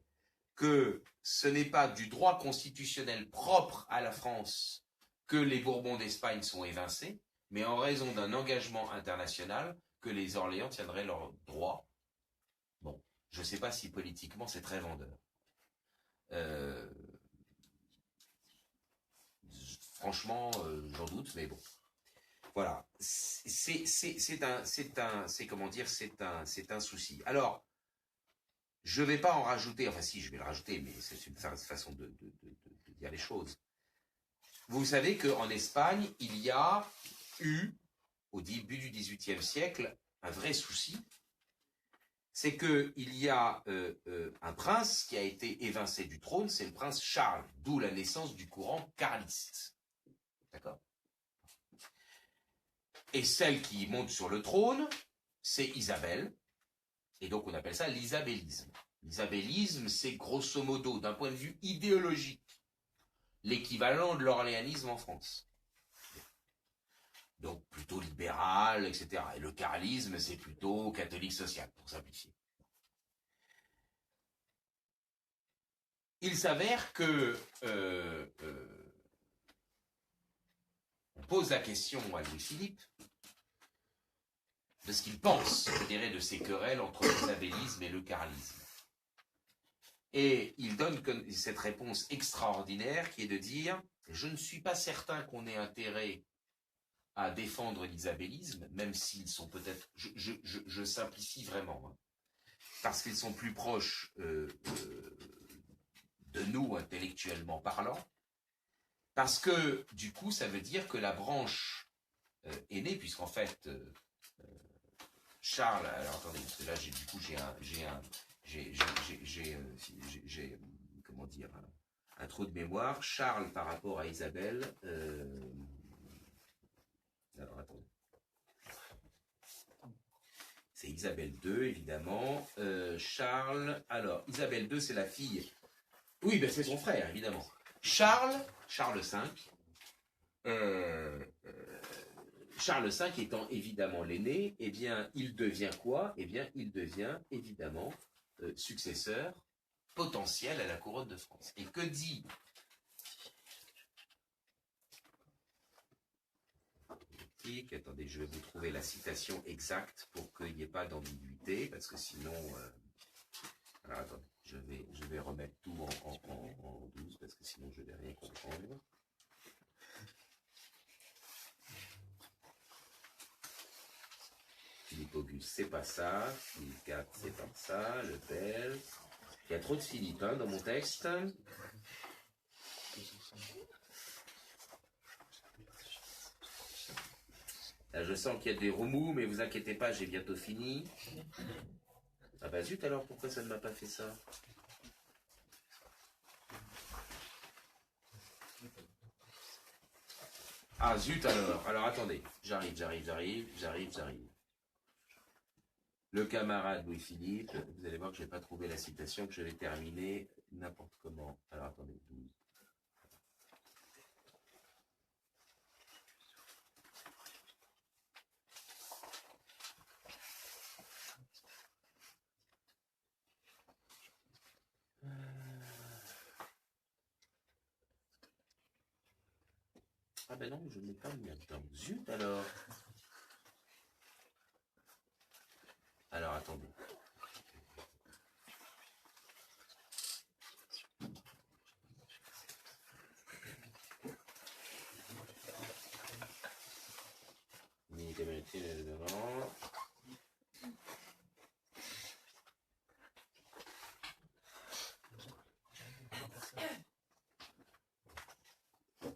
que ce n'est pas du droit constitutionnel propre à la France que les Bourbons d'Espagne sont évincés, mais en raison d'un engagement international que les Orléans tiendraient leur droit. Bon, je ne sais pas si politiquement c'est très vendeur. Franchement, j'en doute, mais bon. Voilà, c'est un souci. Alors, je ne vais pas en rajouter, enfin si, je vais le rajouter, mais c'est une façon de dire les choses. Vous savez qu'en Espagne, il y a eu, au début du XVIIIe siècle, un vrai souci, c'est qu'il y a un prince qui a été évincé du trône, c'est le prince Charles, d'où la naissance du courant carliste. D'accord ? Et celle qui monte sur le trône, c'est Isabelle, et donc on appelle ça l'isabellisme. L'isabellisme, c'est grosso modo, d'un point de vue idéologique, l'équivalent de l'orléanisme en France. Donc plutôt libéral, etc. Et le carlisme, c'est plutôt catholique social, pour simplifier. Il s'avère que on pose la question à Louis-Philippe de ce qu'il pense, je dirais, de ces querelles entre l'isabellisme et le carlisme. Et il donne cette réponse extraordinaire qui est de dire je ne suis pas certain qu'on ait intérêt à défendre l'isabellisme, même s'ils sont peut-être, je simplifie vraiment, hein, parce qu'ils sont plus proches de nous intellectuellement parlant, parce que du coup ça veut dire que la branche aînée, puisqu'en fait Charles, alors attendez, parce que là j'ai comment dire, un trou de mémoire. Charles par rapport à Isabelle, alors attendez, c'est Isabelle II évidemment. Charles, alors Isabelle II c'est la fille, oui ben c'est son frère évidemment. Charles V, Charles V étant évidemment l'aîné, eh bien, il devient quoi? Eh bien, il devient évidemment successeur potentiel à la couronne de France. Et que dit attendez, je vais vous trouver la citation exacte pour qu'il n'y ait pas d'ambiguïté, parce que sinon... alors attendez, je vais remettre tout en 12, parce que sinon je ne vais rien comprendre. Philippe Auguste, c'est pas ça. Philippe IV, c'est pas ça. Le père. Il y a trop de Philippe hein, dans mon texte. Là, je sens qu'il y a des remous, mais vous inquiétez pas, j'ai bientôt fini. Ah bah zut alors, pourquoi ça ne m'a pas fait ça? Ah zut alors, attendez, j'arrive. Le camarade Louis-Philippe, vous allez voir que je n'ai pas trouvé la citation, que je vais terminer n'importe comment. Alors attendez, 12. Ah ben non, je ne l'ai pas mis là-dedans. Zut alors. Alors attendez.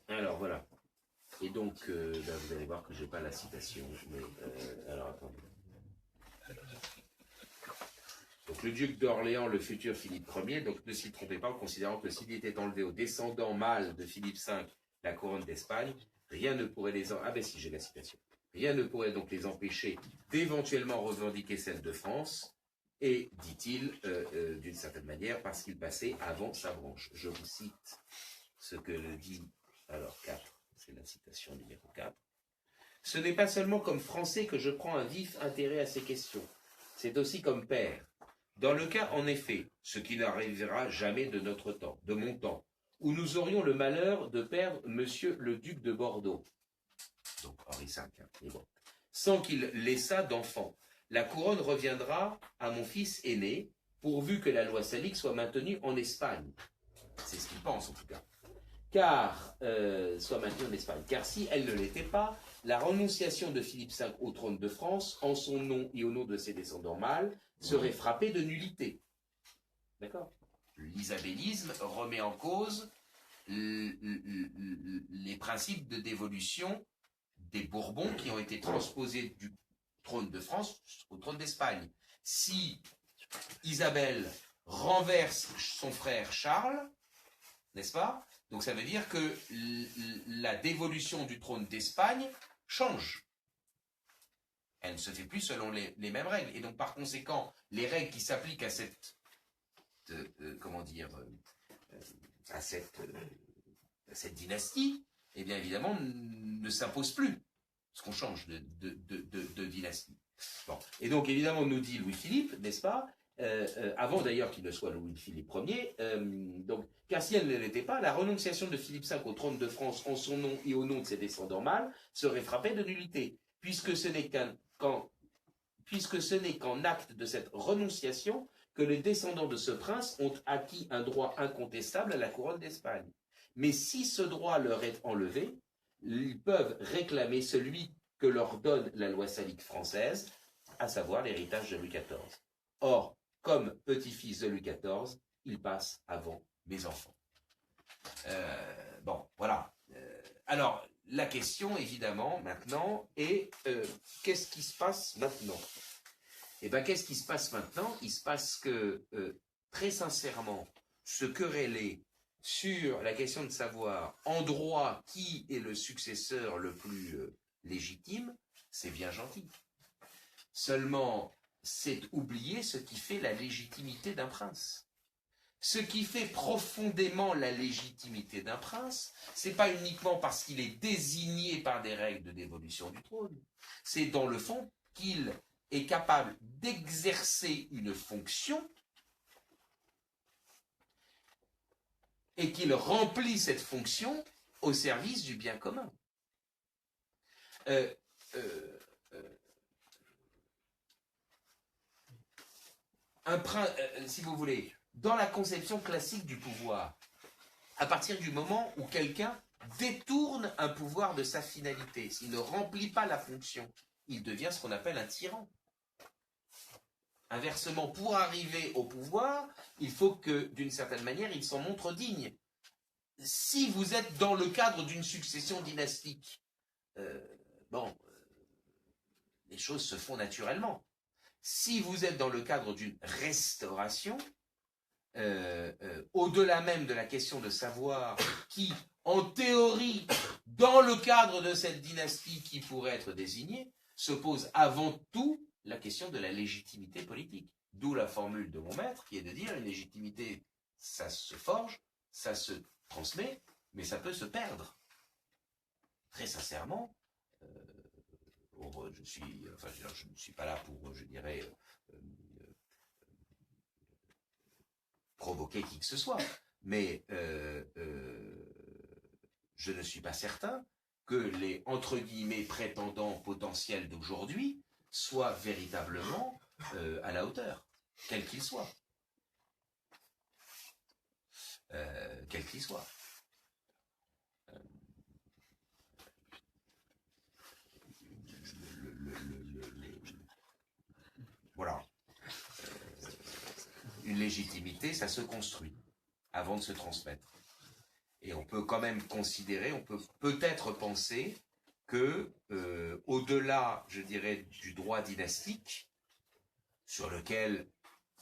Alors voilà. Et donc, vous allez voir que je n'ai pas la citation. Mais, alors attendez. Donc le duc d'Orléans, le futur Philippe Ier, donc ne s'y trompez pas en considérant que s'il était enlevé aux descendants mâles de Philippe V la couronne d'Espagne, rien ne pourrait les ah ben si j'ai la citation. Rien ne pourrait donc les empêcher d'éventuellement revendiquer celle de France, et, dit-il, d'une certaine manière, parce qu'il passait avant sa branche. Je vous cite ce que le dit, alors 4, c'est la citation numéro 4. Ce n'est pas seulement comme Français que je prends un vif intérêt à ces questions, c'est aussi comme père. Dans le cas, en effet, ce qui n'arrivera jamais de notre temps, de mon temps, où nous aurions le malheur de perdre monsieur le duc de Bordeaux, donc Henri V, et bon, sans qu'il laissât d'enfant. La couronne reviendra à mon fils aîné, pourvu que la loi salique soit maintenue en Espagne. C'est ce qu'il pense en tout cas. Car, soit maintenue en Espagne. Car si elle ne l'était pas, la renonciation de Philippe V au trône de France, en son nom et au nom de ses descendants mâles, serait frappée de nullité. D'accord? L'isabellisme remet en cause les principes de dévolution des Bourbons qui ont été transposés du trône de France au trône d'Espagne. Si Isabelle renverse son frère Charles, n'est-ce pas? Donc ça veut dire que la dévolution du trône d'Espagne change. Elle ne se fait plus selon les mêmes règles. Et donc par conséquent, les règles qui s'appliquent à cette, comment dire, à cette dynastie, eh bien évidemment, ne s'imposent plus, parce qu'on change de dynastie. Bon. Et donc évidemment, nous dit Louis-Philippe, n'est-ce pas, avant d'ailleurs qu'il ne soit Louis-Philippe Ier, donc, car si elle ne l'était pas, la renonciation de Philippe V au trône de France en son nom et au nom de ses descendants mâles serait frappée de nullité, puisque ce n'est qu'en acte de cette renonciation que les descendants de ce prince ont acquis un droit incontestable à la couronne d'Espagne. Mais si ce droit leur est enlevé, ils peuvent réclamer celui que leur donne la loi salique française, à savoir l'héritage de Louis XIV. Or, comme petit-fils de Louis XIV, il passe avant mes enfants. Bon, voilà. Alors, la question, évidemment, maintenant, est qu'est-ce qui se passe maintenant? Eh bien, qu'est-ce qui se passe maintenant? Il se passe que, très sincèrement, se quereller sur la question de savoir en droit qui est le successeur le plus légitime, c'est bien gentil. Seulement, c'est oublier ce qui fait la légitimité d'un prince. Ce qui fait profondément la légitimité d'un prince, c'est pas uniquement parce qu'il est désigné par des règles de dévolution du trône, c'est dans le fond qu'il est capable d'exercer une fonction et qu'il remplit cette fonction au service du bien commun. Un prince, si vous voulez, dans la conception classique du pouvoir, à partir du moment où quelqu'un détourne un pouvoir de sa finalité, s'il ne remplit pas la fonction, il devient ce qu'on appelle un tyran. Inversement, pour arriver au pouvoir, il faut que, d'une certaine manière, il s'en montre digne. Si vous êtes dans le cadre d'une succession dynastique, les choses se font naturellement. Si vous êtes dans le cadre d'une restauration, au-delà même de la question de savoir qui, en théorie, dans le cadre de cette dynastie qui pourrait être désignée, se pose avant tout la question de la légitimité politique. D'où la formule de mon maître qui est de dire une légitimité, ça se forge, ça se transmet, mais ça peut se perdre. Très sincèrement, je ne suis pas là pour, je dirais, provoquer qui que ce soit, mais je ne suis pas certain que les, entre guillemets, prétendants potentiels d'aujourd'hui soient véritablement à la hauteur, quel qu'il soit. Quel qu'il soit. Voilà. Une légitimité, ça se construit avant de se transmettre. Et on peut quand même considérer, on peut peut-être penser que, au-delà, je dirais, du droit dynastique, sur lequel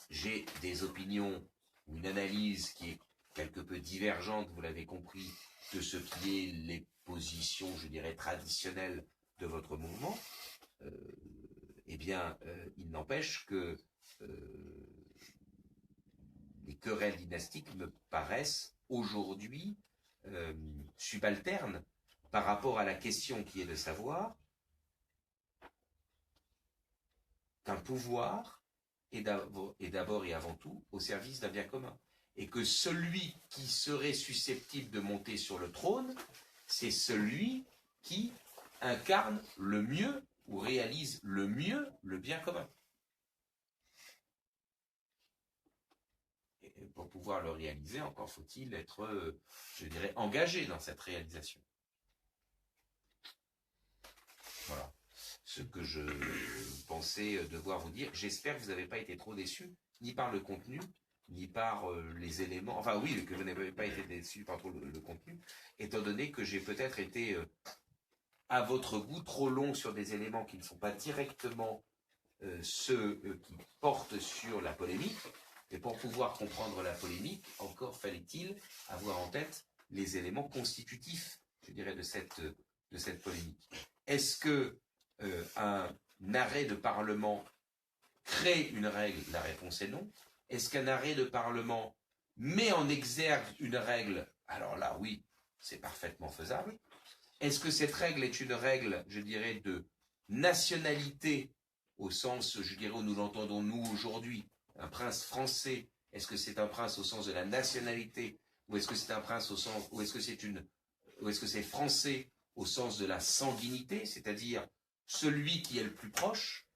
j'ai des opinions, une analyse qui est quelque peu divergente, vous l'avez compris, de ce qui est les positions, je dirais, traditionnelles de votre mouvement, eh bien, il n'empêche que les querelles dynastiques me paraissent aujourd'hui subalternes par rapport à la question qui est de savoir qu'un pouvoir est d'abord et avant tout au service d'un bien commun. Et que celui qui serait susceptible de monter sur le trône, c'est celui qui incarne le mieux ou réalise le mieux le bien commun. Et pour pouvoir le réaliser, encore faut-il être, je dirais, engagé dans cette réalisation. Voilà ce que je pensais devoir vous dire. J'espère que vous n'avez pas été trop déçus, ni par le contenu, ni par les éléments, enfin oui, que vous n'avez pas été déçus par trop le contenu, étant donné que j'ai peut-être été, à votre goût, trop long sur des éléments qui ne sont pas directement ceux qui portent sur la polémique. Et pour pouvoir comprendre la polémique, encore fallait-il avoir en tête les éléments constitutifs, je dirais, de cette polémique. Est-ce que un arrêt de Parlement crée une règle? La réponse est non. Est-ce qu'un arrêt de Parlement met en exergue une règle? Alors là, oui, c'est parfaitement faisable. Est-ce que cette règle est une règle, je dirais, de nationalité, au sens, je dirais, où nous l'entendons nous aujourd'hui? Un prince français, est-ce que c'est un prince au sens de la nationalité, ou est-ce que c'est un prince au sens, ou est-ce que c'est français au sens de la sanguinité, c'est-à-dire celui qui est le plus proche?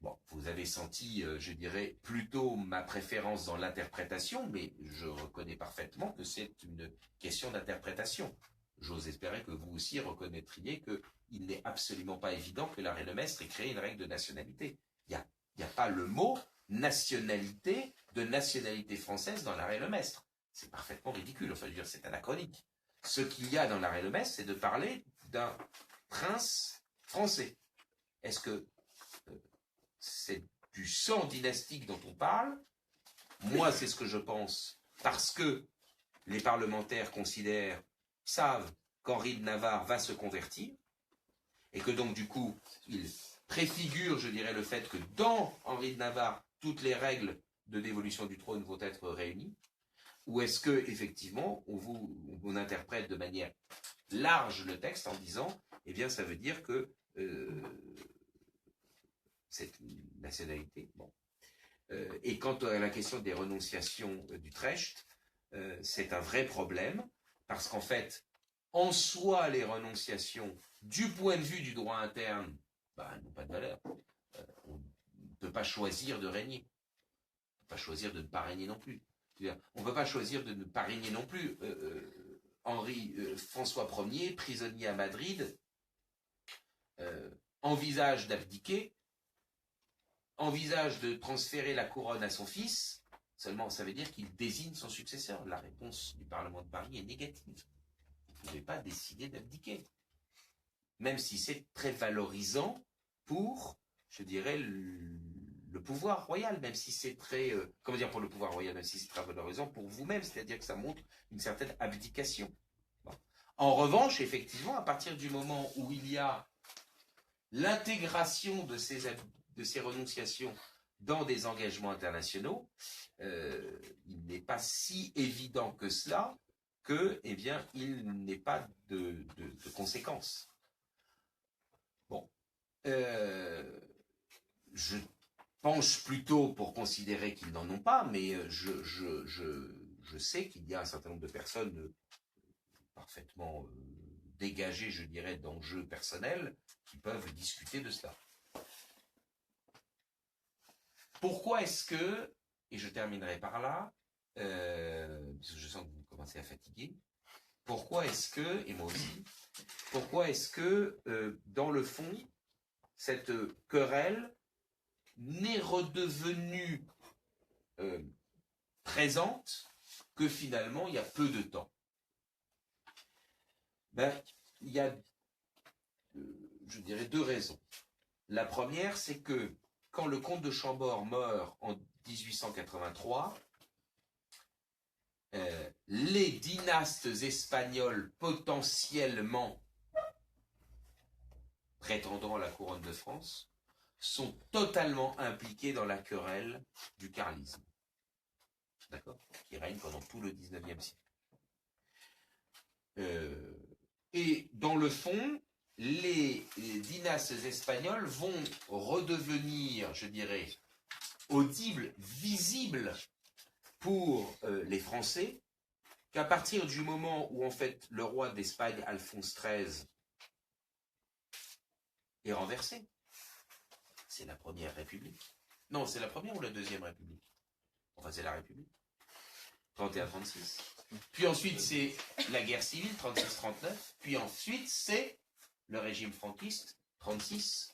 Bon, vous avez senti, je dirais, plutôt ma préférence dans l'interprétation, mais je reconnais parfaitement que c'est une question d'interprétation. J'ose espérer que vous aussi reconnaîtriez qu'il n'est absolument pas évident que l'arrêt Lemestre ait créé une règle de nationalité. Il n'y a pas le mot nationalité de nationalité française dans l'arrêt Lemestre. C'est parfaitement ridicule, enfin je veux dire, c'est anachronique. Ce qu'il y a dans l'arrêt Lemestre, c'est de parler d'un prince français. Est-ce que c'est du sang dynastique dont on parle? Moi, c'est ce que je pense, parce que les parlementaires savent qu'Henri de Navarre va se convertir, et que donc, du coup, ils préfigurent, je dirais, le fait que dans Henri de Navarre, toutes les règles de dévolution du trône vont être réunies, ou est-ce que, effectivement, on interprète de manière large le texte en disant, eh bien, ça veut dire que cette nationalité. Bon. Et quant à la question des renonciations d'Utrecht, c'est un vrai problème, parce qu'en fait, en soi, les renonciations, du point de vue du droit interne, n'ont pas de valeur. On ne peut pas choisir de régner. On ne peut pas choisir de ne pas régner non plus. On ne peut pas choisir de ne pas régner non plus. François Ier, prisonnier à Madrid, envisage d'abdiquer, envisage de transférer la couronne à son fils, seulement ça veut dire qu'il désigne son successeur. La réponse du Parlement de Paris est négative. Vous ne pouvez pas décider d'abdiquer. Même si c'est très valorisant pour, je dirais, le pouvoir royal, même si c'est très, comment dire pour le pouvoir royal, même si c'est très valorisant pour vous-même, c'est-à-dire que ça montre une certaine abdication. Bon. En revanche, effectivement, à partir du moment où il y a l'intégration de ces renonciations dans des engagements internationaux, il n'est pas si évident que cela que, eh bien, il n'ait pas de conséquences. Bon, je penche plutôt pour considérer qu'ils n'en ont pas, mais je sais qu'il y a un certain nombre de personnes parfaitement dégagées, je dirais, d'enjeux personnels qui peuvent discuter de cela. Pourquoi est-ce que, et je terminerai par là, parce que je sens que vous commencez à fatiguer, pourquoi est-ce que, et moi aussi, pourquoi est-ce que, dans le fond, cette querelle n'est redevenue présente que finalement il y a peu de temps? Il y a, je dirais, deux raisons. La première, c'est que quand le comte de Chambord meurt en 1883, les dynastes espagnols potentiellement prétendant à la couronne de France sont totalement impliqués dans la querelle du carlisme, d'accord, qui règne pendant tout le 19e siècle. Et dans le fond, les dynastes espagnols vont redevenir, je dirais, audibles, visibles pour les Français, qu'à partir du moment où en fait le roi d'Espagne, Alphonse XIII, est renversé. C'est la première République. Non, c'est la première ou la deuxième République? Enfin, c'est la République. 31-36. Puis ensuite, c'est la guerre civile, 36-39. Puis ensuite, c'est le régime franquiste, 36-75.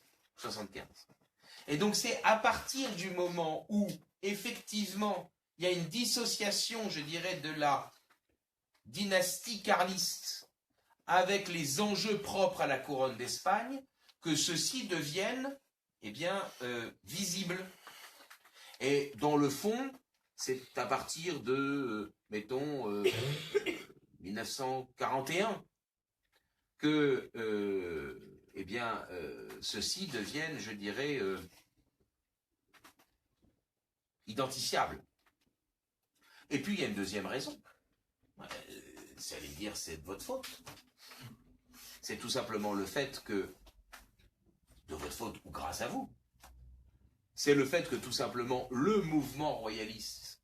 Et donc, c'est à partir du moment où, effectivement, il y a une dissociation, je dirais, de la dynastie carliste avec les enjeux propres à la couronne d'Espagne, que ceux-ci deviennent, eh bien, visibles. Et dans le fond, c'est à partir de, mettons, 1941 que, eh bien, ceux-ci deviennent, je dirais, identifiables. Et puis, il y a une deuxième raison. C'est aller dire, c'est de votre faute. C'est tout simplement le fait que, de votre faute ou grâce à vous, c'est le fait que tout simplement le mouvement royaliste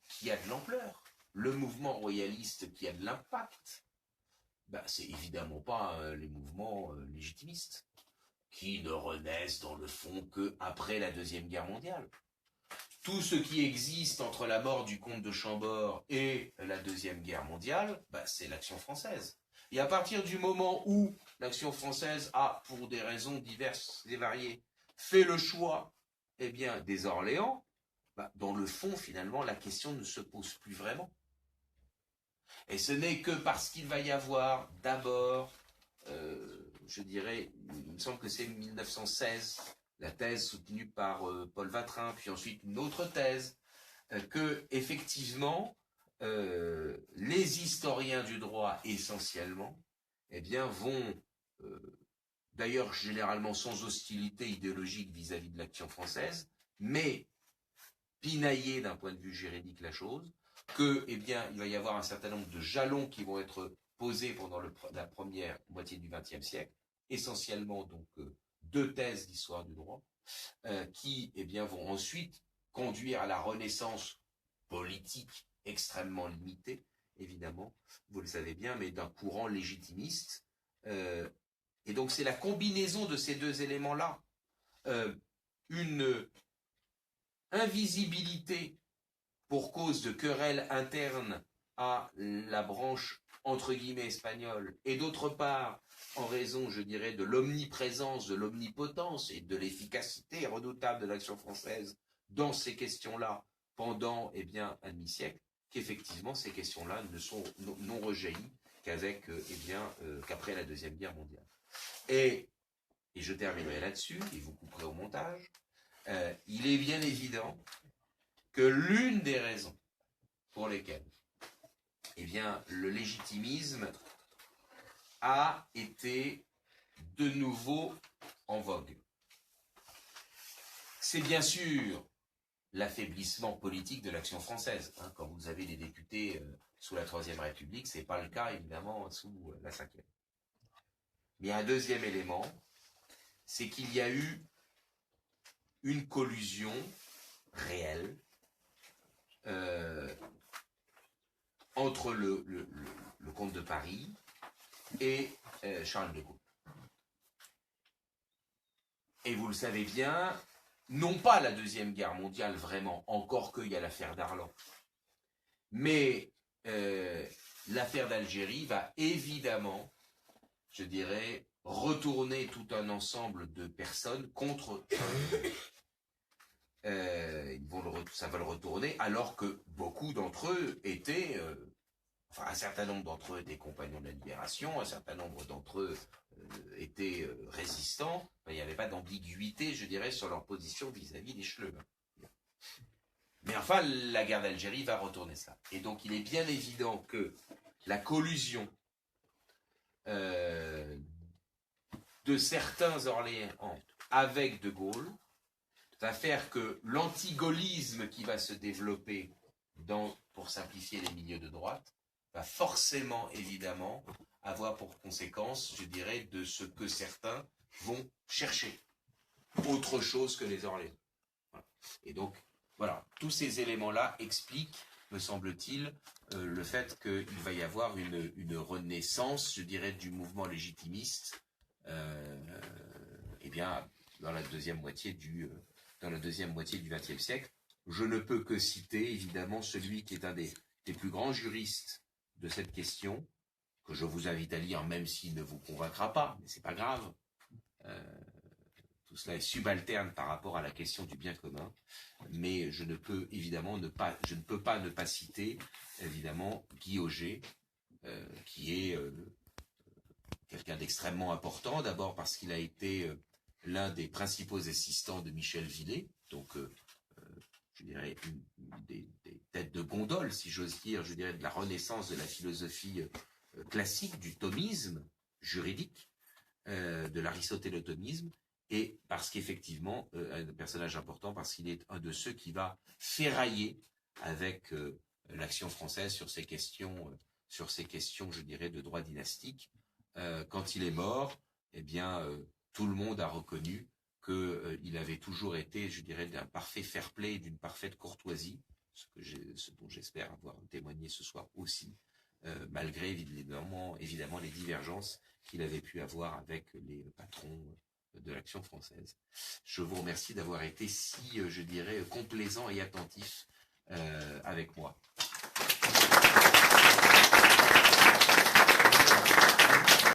qui a de l'ampleur, le mouvement royaliste qui a de l'impact, c'est évidemment pas les mouvements légitimistes. qui ne renaissent dans le fond qu'après la Deuxième Guerre mondiale. Tout ce qui existe entre la mort du comte de Chambord et la Deuxième Guerre mondiale, c'est l'Action française. Et à partir du moment où l'Action française a, pour des raisons diverses et variées, fait le choix des Orléans, dans le fond, finalement, la question ne se pose plus vraiment. Et ce n'est que parce qu'il va y avoir d'abord, je dirais, il me semble que c'est 1916, la thèse soutenue par Paul Vatrin, puis ensuite une autre thèse, que effectivement, les historiens du droit essentiellement, vont, d'ailleurs généralement sans hostilité idéologique vis-à-vis de l'Action française, mais pinailler d'un point de vue juridique la chose, que, il va y avoir un certain nombre de jalons qui vont être posés pendant la première moitié du XXe siècle, essentiellement donc 2 thèses d'histoire du droit, qui vont ensuite conduire à la renaissance politique extrêmement limitée, évidemment, vous le savez bien, mais d'un courant légitimiste. Et donc c'est la combinaison de ces 2 éléments-là, une invisibilité pour cause de querelles internes à la branche entre guillemets espagnole, et d'autre part, en raison, je dirais, de l'omniprésence, de l'omnipotence et de l'efficacité redoutable de l'action française dans ces questions-là pendant un demi-siècle, qu'effectivement ces questions-là n'ont rejailli qu'après la Deuxième Guerre mondiale. Et je terminerai là-dessus, et vous couperez au montage, il est bien évident que l'une des raisons pour lesquelles le légitimisme a été de nouveau en vogue, c'est bien sûr l'affaiblissement politique de l'Action française. Quand vous avez des députés sous la Troisième République, ce n'est pas le cas évidemment sous la Cinquième. Mais un deuxième élément, c'est qu'il y a eu une collusion réelle entre le comte de Paris et Charles de Gaulle. Et vous le savez bien, non pas la Deuxième Guerre mondiale vraiment, encore qu'il y a l'affaire d'Arlan, mais l'affaire d'Algérie va évidemment, je dirais, retourner tout un ensemble de personnes contre ça va le retourner, alors que beaucoup d'entre eux étaient, un certain nombre d'entre eux étaient compagnons de la libération, un certain nombre d'entre eux étaient résistants. Il n'y avait pas d'ambiguïté, je dirais, sur leur position vis-à-vis des Schleux. Mais enfin, la guerre d'Algérie va retourner ça. Et donc, il est bien évident que la collusion de certains Orléans avec de Gaulle va faire que l'antigaullisme qui va se développer pour simplifier les milieux de droite va forcément, évidemment, avoir pour conséquence, je dirais, de ce que certains vont chercher. Autre chose que les Orléans. Voilà. Et donc, voilà, tous ces éléments-là expliquent, me semble-t-il, le fait qu'il va y avoir une renaissance, je dirais, du mouvement légitimiste, dans la deuxième moitié du XXe siècle. Je ne peux que citer, évidemment, celui qui est un des plus grands juristes de cette question, que je vous invite à lire, même s'il ne vous convaincra pas, mais c'est pas grave. Tout cela est subalterne par rapport à la question du bien commun, mais je ne peux évidemment je ne peux pas ne pas citer, évidemment, Guy Auger, qui est quelqu'un d'extrêmement important, d'abord parce qu'il a été l'un des principaux assistants de Michel Villet, donc je dirais une des têtes de gondole, si j'ose dire, je dirais de la renaissance de la philosophie classique, du thomisme juridique, de l'aristotélotomisme, et parce qu'effectivement, un personnage important, parce qu'il est un de ceux qui va ferrailler avec l'action française sur ces questions, je dirais, de droit dynastique. Quand il est mort, tout le monde a reconnu qu'il avait toujours été, je dirais, d'un parfait fair-play, d'une parfaite courtoisie, ce dont j'espère avoir témoigné ce soir aussi, malgré évidemment les divergences qu'il avait pu avoir avec les patrons de l'Action française. Je vous remercie d'avoir été si, je dirais, complaisant et attentif avec moi.